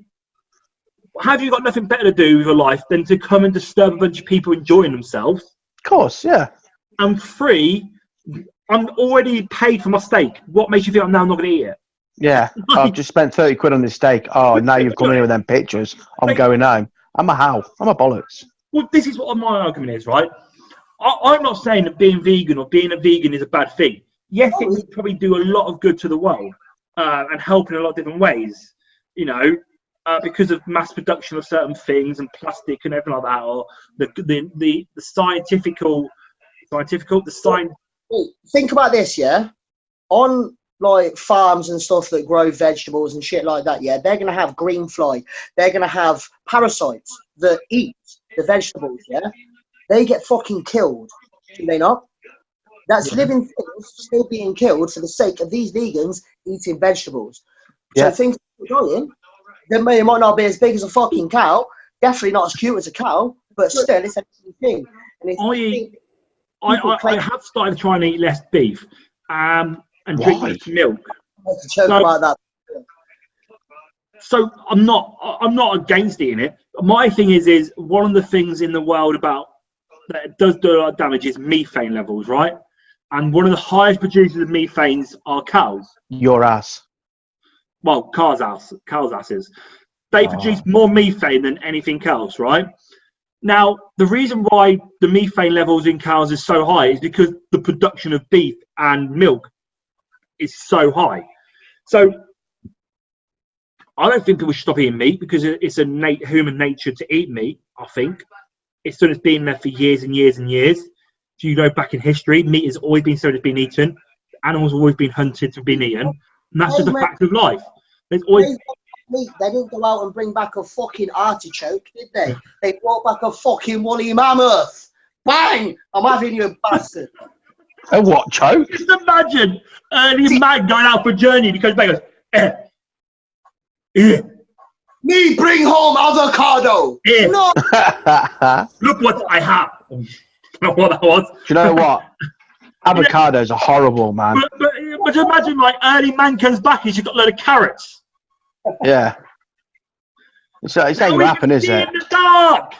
have you got nothing better to do with your life than to come and disturb a bunch of people enjoying themselves? Of course, yeah. And three, I'm already paid for my steak. What makes you think I'm now not going to eat it? Yeah, I've just spent 30 quid on this steak. Oh, now you've come in with them pictures. I'm going home. I'm a bollocks. Well, this is what my argument is, right? I'm not saying that being vegan or being a vegan is a bad thing. Yes, it would probably do a lot of good to the world and help in a lot of different ways, you know, because of mass production of certain things and plastic and everything like that, or the scientific. Think about this, yeah. On like farms and stuff that grow vegetables and shit like that, yeah, they're gonna have green fly. They're gonna have parasites that eat the vegetables, yeah. They get fucking killed, do they not? That's living things still being killed for the sake of these vegans eating vegetables. So things are dying. They might not be as big as a fucking cow, definitely not as cute as a cow, but still it's a thing. And I have started trying to eat less beef and drink less milk. So I'm not against eating it. My thing is one of the things in the world about that does do a lot of damage is methane levels, right? And one of the highest producers of methanes are cows. Your ass. Well, cows' asses. They produce more methane than anything else, right? Now, the reason why the methane levels in cows is so high is because the production of beef and milk is so high. So I don't think people should stop eating meat because it's a human nature to eat meat, I think. It's sort of been there for years and years and years. If you go back in history, meat has always been sort of been eaten. Animals have always been hunted to be eaten. And that's just a fact of life. There's always... They didn't go out and bring back a fucking artichoke, did they? They brought back a fucking woolly mammoth. Bang! I'm having you, bastard. A what, choke? Just imagine early man going out for a journey and he comes back and goes, Me bring home avocado. No. Look what I have. I don't know what that was. Do you know what? Avocados are horrible, man. But imagine like early man comes back and he's got a load of carrots. Yeah. It's ain't gonna happen, is it? In the dark.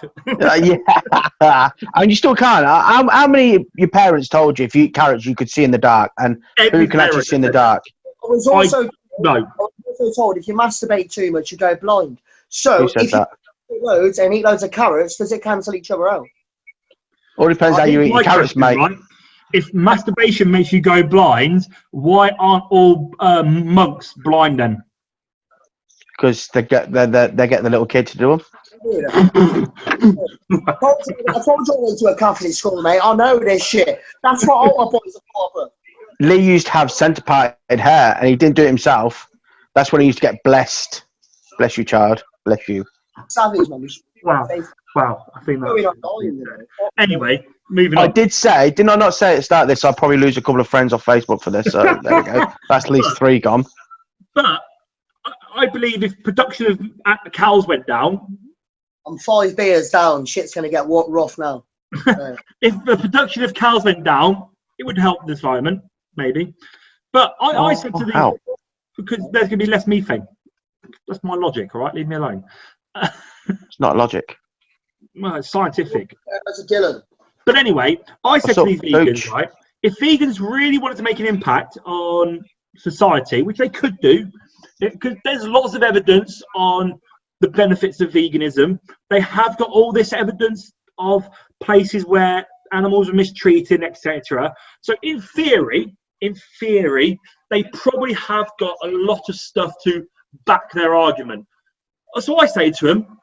Yeah. And you still can't. How many of your parents told you if you eat carrots you could see in the dark? And who can actually see in the dark? I was also told if you masturbate too much you go blind. So if you eat loads and eat loads of carrots, does it cancel each other out? All depends how you eat your carrots, mate. Right? If masturbation makes you go blind, why aren't all monks blind then? Because they get the little kid to do them. I told you I went to a Catholic school, mate. I know this shit. That's what all my boys are for. Lee used to have centre-parted hair, and he didn't do it himself. That's when he used to get blessed. Bless you, child. Bless you. Savage, man. Wow. I think that. Anyway, moving on. Did I not say at the start of this? I'll probably lose a couple of friends off Facebook for this. So there we go. That's at least 3 gone. But I believe if production of cows went down, I'm 5 beers down. Shit's going to get rough now. If the production of cows went down, it would help the environment, maybe. But I said to the because there's going to be less methane. That's my logic, all right? Leave me alone. It's not logic. Well, it's scientific. That's a Dylan. But anyway, I said to these vegans, Coach. right, if vegans really wanted to make an impact on society, which they could do, because there's lots of evidence on the benefits of veganism. They have got all this evidence of places where animals are mistreated, etc. So in theory, they probably have got a lot of stuff to back their argument. So I say to them,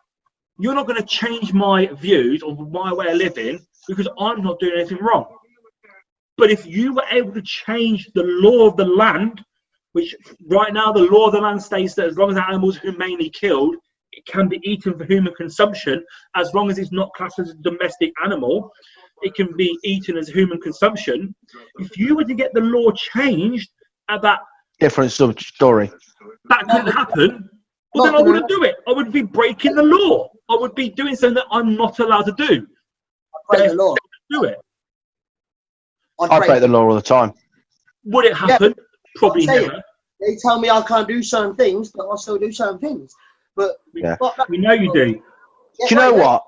you're not going to change my views or my way of living because I'm not doing anything wrong. But if you were able to change the law of the land, which right now the law of the land states that as long as the animals are humanely killed, it can be eaten for human consumption, as long as it's not classed as a domestic animal, it can be eaten as human consumption. If you were to get the law changed at that Different story. that couldn't happen, well, then I wouldn't do it. I would be breaking the law. I would be doing something that I'm not allowed to do. Break the law. Do it. I break the law all the time. Would it happen? Yeah, Probably never. They tell me I can't do certain things, but I still do certain things. But Yeah. We know you do. Do you know what?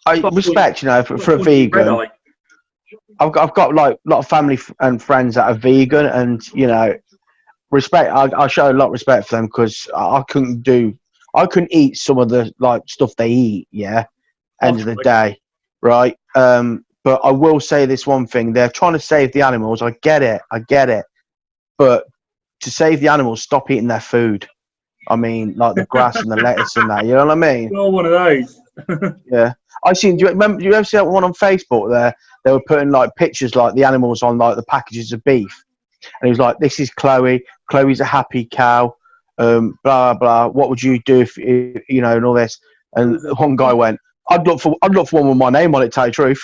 I respect, for a vegan. I've got like a lot of family and friends that are vegan, and respect. I show a lot of respect for them because I couldn't eat some of the like stuff they eat. Yeah, end of the day, right? But I will say this one thing: they're trying to save the animals. I get it, but to save the animals, stop eating their food. I mean, like the grass and the lettuce and that. You know what I mean? You're one of those. Yeah. I seen. Do you ever see that one on Facebook? There, they were putting like pictures like the animals on like the packages of beef, and he was like, "This is Chloe. Chloe's a happy cow. Blah blah. What would you do if and all this?" And one guy went, "I'd look for one with my name on it. Tell you the truth.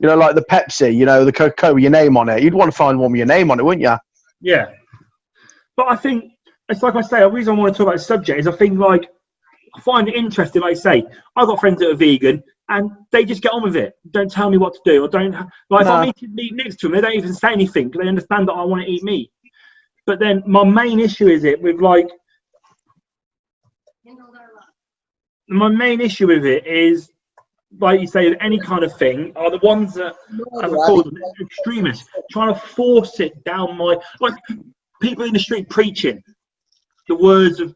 Like the Pepsi. The Coca-Cola with your name on it. You'd want to find one with your name on it, wouldn't you?" Yeah. But I think it's like I say. The reason I want to talk about this subject is I think like. I find it interesting, like I say, I've got friends that are vegan and they just get on with it. Don't tell me what to do. Or don't if I'm eating meat next to them, they don't even say anything because they understand that I want to eat meat. But then my main issue is like you say, any kind of thing are the ones that as I call them extremists, trying to force it down like people in the street preaching the words of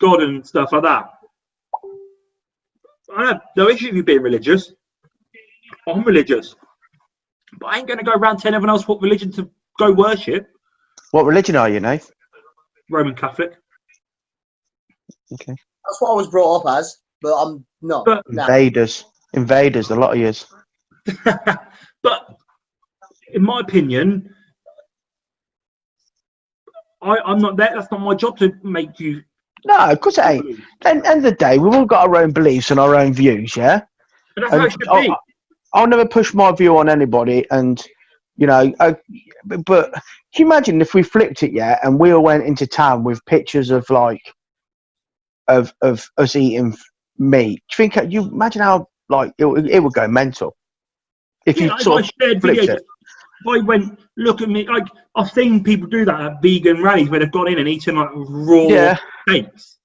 God and stuff like that. I have no issue with you being religious. I'm religious. But I ain't going to go around telling everyone else what religion to go worship. What religion are you, Nate? Roman Catholic. Okay. That's what I was brought up as, but I'm not. But, Invaders, a lot of years. But in my opinion, I'm not there. That's not my job to make you. No, of course it ain't. End of the day, we've all got our own beliefs and our own views, yeah? But that's how it should be. I'll never push my view on anybody, and, but can you imagine if we flipped it, yeah, and we all went into town with pictures of, like, of us eating meat? Do you think, you imagine how, like, it would go mental? If you sort of flipped it. If I went, look at me, like I've seen people do that at vegan rallies where they've gone in and eaten like raw steaks.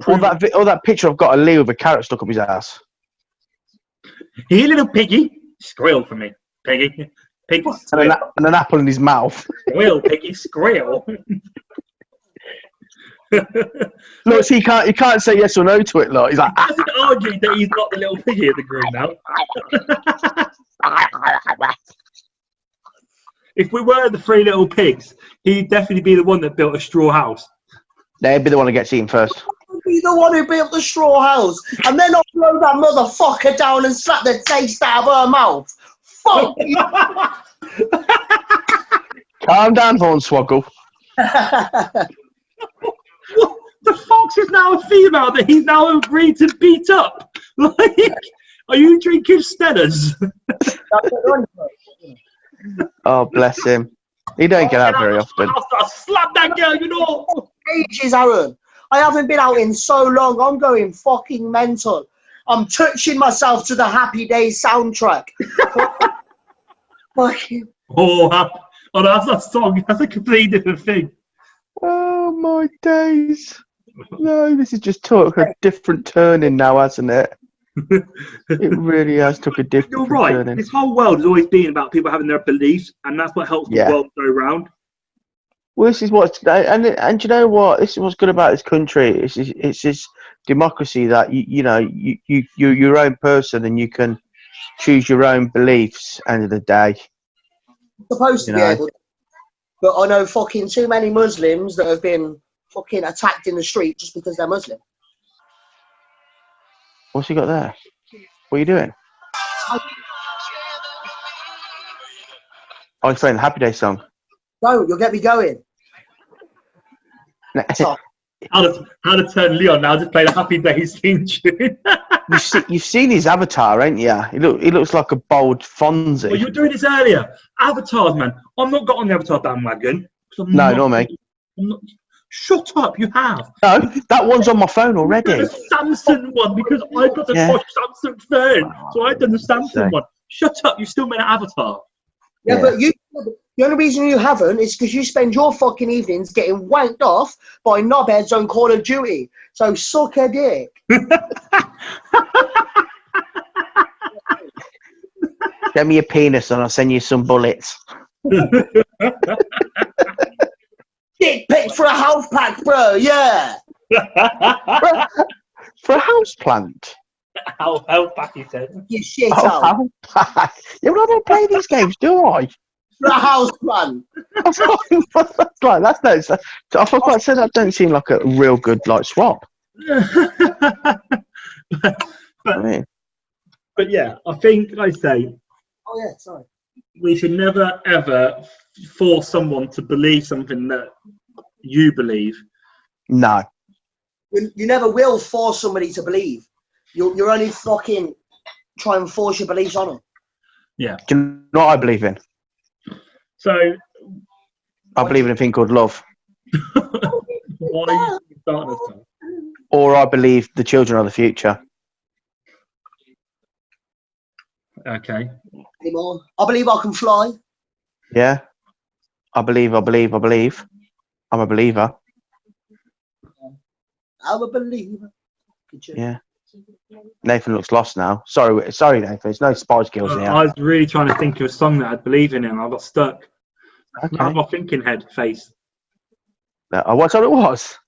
Or that picture I've got of Lee with a carrot stuck up his ass. Here, little piggy, squeal for me, piggy, piggy, and an apple in his mouth. Squeal, piggy, squeal. Look, so you can't say yes or no to it. Look, he's like. He doesn't argue that he's not the little piggy in the group now. If we were the three little pigs, he'd definitely be the one that built a straw house. They'd be the one that gets eaten first. I'd be the one who built the straw house, and then I'll throw that motherfucker down and slap the taste out of her mouth. Fuck you. Calm down, Hornswoggle. What? The fox is now a female that he's now agreed to beat up. Like, are you drinking Stellas? Oh, bless him. He don't get out very often. I'll slap that girl, Ages, Aaron. I haven't been out in so long. I'm going fucking mental. I'm touching myself to the Happy Days soundtrack. Fucking. Oh, that's that song. That's a completely different thing. Oh my days! No, this has just took a different turning now, hasn't it? It really has took a different You're right. turning. This whole world has always been about people having their beliefs, and that's what helps the world go round. Well, this is what's and do you know what? This is what's good about this country. It's this democracy that you're your own person and you can choose your own beliefs. End of the day, Supposed to be able to, but I know fucking too many Muslims that have been fucking attacked in the street just because they're Muslim. What's he got there? What are you doing? I'm playing the Happy Day song. No, you'll get me going. How to turn Leon now to play the Happy Days theme tune. You've seen his avatar, ain't you? He looks like a bold Fonzie. Well, you were doing this earlier. Avatars, man. I've not got on the Avatar bandwagon. No, not me. Shut up, you have. No, that one's on my phone already. The Samsung one, because I've got a posh Samsung phone, so I've done the Samsung one. Shut up, you still made an Avatar. Yeah, but the only reason you haven't is because you spend your fucking evenings getting wanked off by knobheads on Call of Duty. So suck a dick. Send me your penis and I'll send you some bullets. Dick pic for a health pack, bro. Yeah. For a house plant. Health pack, he said. You shit out. Yeah, but I don't play these games, do I? For a house plant. I forgot I said that don't seem like a real good swap. But yeah, I think, like I say, we should never ever force someone to believe something that you believe. No. You never will force somebody to believe. You're only fucking trying to force your beliefs on them. Yeah. Do you know what I believe in? So, I believe in a thing called love. Why are you starting us off? Or I believe the children are the future. Okay. Anymore. I believe I can fly. Yeah. I believe. I'm a believer. I'm a believer. Yeah. Nathan looks lost now. Sorry, Nathan. There's no Spice Girls here. I was really trying to think of a song that I'd believe in, and I got stuck. Okay. Not my thinking head face. I thought it was.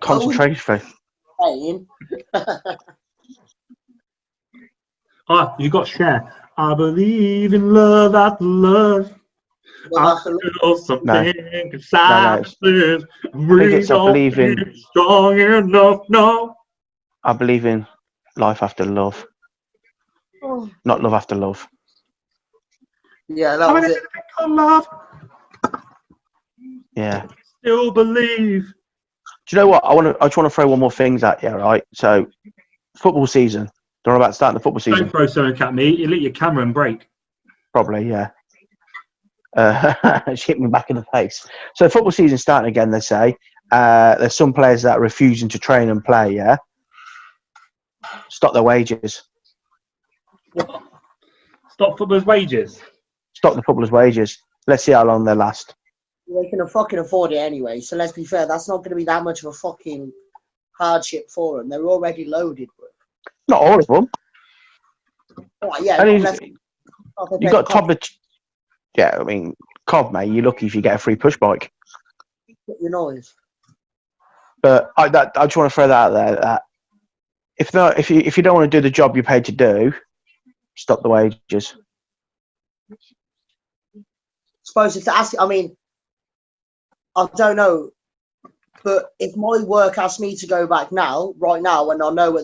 Concentration. You got share. I believe in love after love. I feel something inside. I believe in strong enough. No. I believe in life after love. Not love after love. Yeah, that was it. Love. Yeah. Still believe. Do you know what? I just want to throw one more thing at you, right? So, football season. They're about starting the football season. Don't throw something at me. You let your camera and break. Probably, yeah. She hit me back in the face. So, football season starting again. They say there's some players that are refusing to train and play. Yeah. Stop their wages. What? Stop footballers' wages? Stop the footballers' wages. Let's see how long they last. They can fucking afford it anyway. So let's be fair. That's not going to be that much of a fucking hardship for them. They're already loaded. Not all of them. Oh, yeah. You got top. Yeah, I mean, Cobb, mate. You're lucky if you get a free push bike. Your noise. But I just want to throw that out there. That if you don't want to do the job you're paid to do, stop the wages. Suppose if they ask, I mean, I don't know, but if my work asked me to go back right now, and I know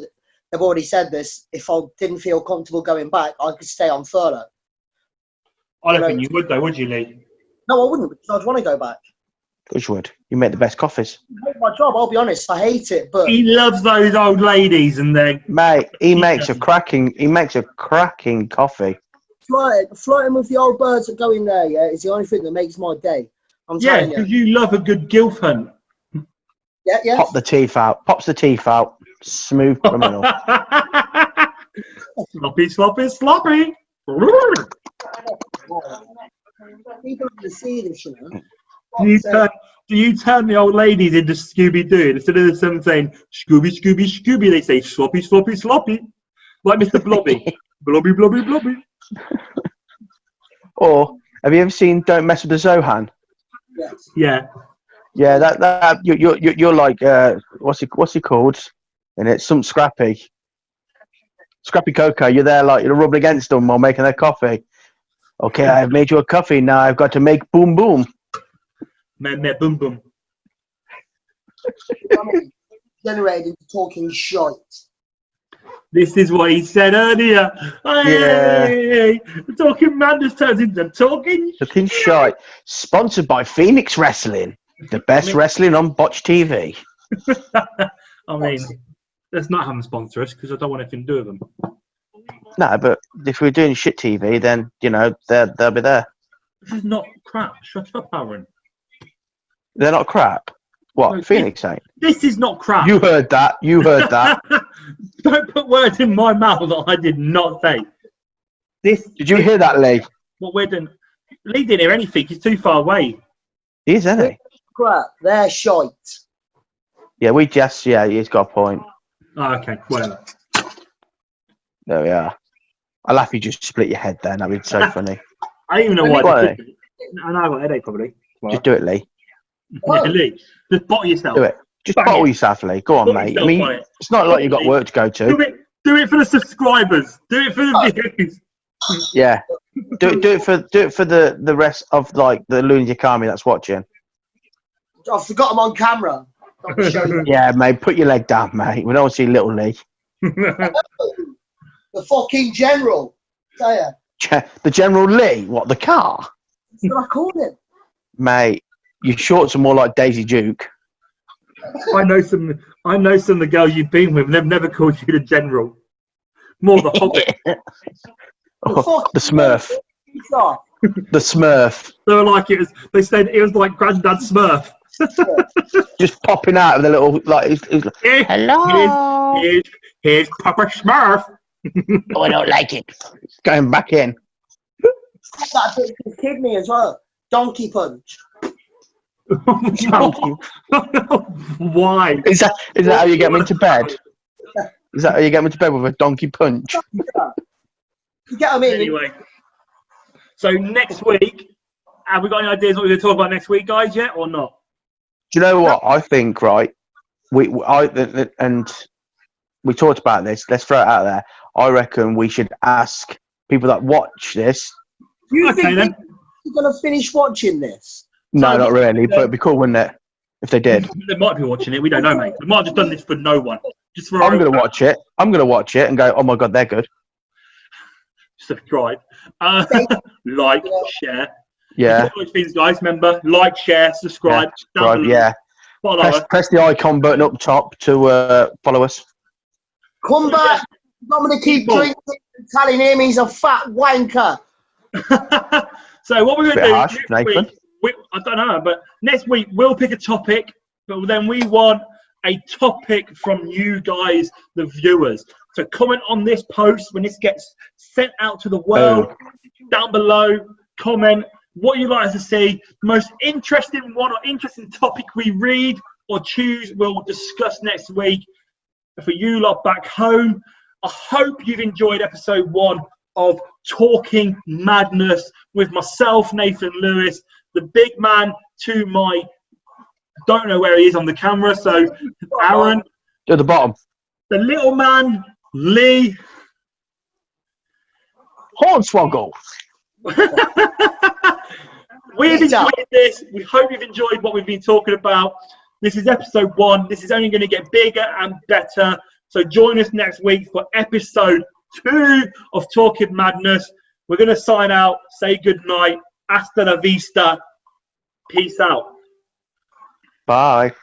they've already said this, if I didn't feel comfortable going back, I could stay on furlough. I don't think you would, though, would you, Lee? No, I wouldn't, because I'd want to go back. Of course you would. You make the best coffees. I hate my job, I'll be honest. I hate it, but he loves those old ladies and their mate. He makes a cracking coffee. Flirting with the old birds that go in there, yeah, is the only thing that makes my day. I'm telling you. because you love a good gilf hunt. Yeah. Pops the teeth out. Smooth criminal. Sloppy. People can see this, you know. Do you turn the old ladies into Scooby-Doo? Instead of them saying Scooby, they say sloppy. Like Mr. Blobby. Blobby. Or have you ever seen Don't Mess with the Zohan? Yes. Yeah. Yeah, that you're like what's he called? And it's some Scrappy Coco. You're there like you're rubbing against them while making their coffee. Okay, I've made you a coffee. Now I've got to make boom boom. Man, boom. Generated into talking shite. This is what he said earlier. Hey, talking madness turns into talking shite. Sponsored by Phoenix Wrestling, the best wrestling on Botch TV. I mean, let's not have them sponsor us because I don't want anything to do with them. No, but if we're doing shit TV, then you know they'll be there. This is not crap. Shut up, Aaron. They're not crap. What No, Phoenix ain't? This is not crap. You heard that. Don't put words in my mouth that I did not say. Did you hear that, Lee? What we're doing. Lee didn't hear anything. He's too far away. He is, isn't he? Crap, they're shite. Yeah, he's got a point. Oh, okay, whatever. There we are. I'll laugh you just split your head then. That'd be so funny. I don't even know why. I know I got a headache probably. Just do it, Lee. Yeah, Lee, just bottle yourself. Do it. Just bottle yourself, Lee. Go on, mate. I mean, it's not like you've got work to go to. Do it for the subscribers. Do it for the views. Yeah. Do it for the rest of like the lunatic army that's watching. I forgot I'm on camera. Yeah, mate. Put your leg down, mate. We don't see little Lee. The fucking general. Tell ya. The General Lee. What, the car? That's what I called him. Mate, your shorts are more like Daisy Duke. I know some of the girls you've been with. They've never called you the general. More the Hobbit. The Smurf. The Smurf. They were like it was. They said it was like Granddad Smurf. Just popping out of the little like. Hello. Here's Papa Smurf. Oh, I don't like it. It's going back in. That bit his kidney as well. Donkey punch. Why? Is that how you get me into bed? Is that how you get me to bed with a donkey punch? You get what I mean? Anyway, so next week, have we got any ideas what we're going to talk about next week, guys? Yet or not? Do you know what I think? Right, we talked about this. Let's throw it out there. I reckon we should ask people that watch this. Do you think you're going to finish watching this? No, not really. But it'd be cool, wouldn't it? If they did. They might be watching it. We don't know, mate. They might have just done this for no one. Just for I'm going to watch it. I'm going to watch it and go, oh my God, they're good. Subscribe. Like, share. Yeah. Those things, guys. Remember, like, share, subscribe. Yeah. Press the icon button up top to follow us. Come back. I'm going to keep drinking and telling him he's a fat wanker. So what we're going to do harsh, next week, I don't know, but next week we'll pick a topic, but then we want a topic from you guys, the viewers. So comment on this post when this gets sent out to the world. Down below, comment what you'd like us to see. Most interesting one or interesting topic we read or choose, we'll discuss next week. For you lot back home, I hope you've enjoyed episode 1 of Talking Madness with myself, Nathan Lewis, the big man to my, don't know where he is on the camera, so Aaron. To the bottom. The little man, Lee. Hornswoggle. We've enjoyed this. We hope you've enjoyed what we've been talking about. This is episode 1. This is only going to get bigger and better. So join us next week for episode 2 of Talking Madness. We're going to sign out, say good night. Hasta la vista. Peace out. Bye.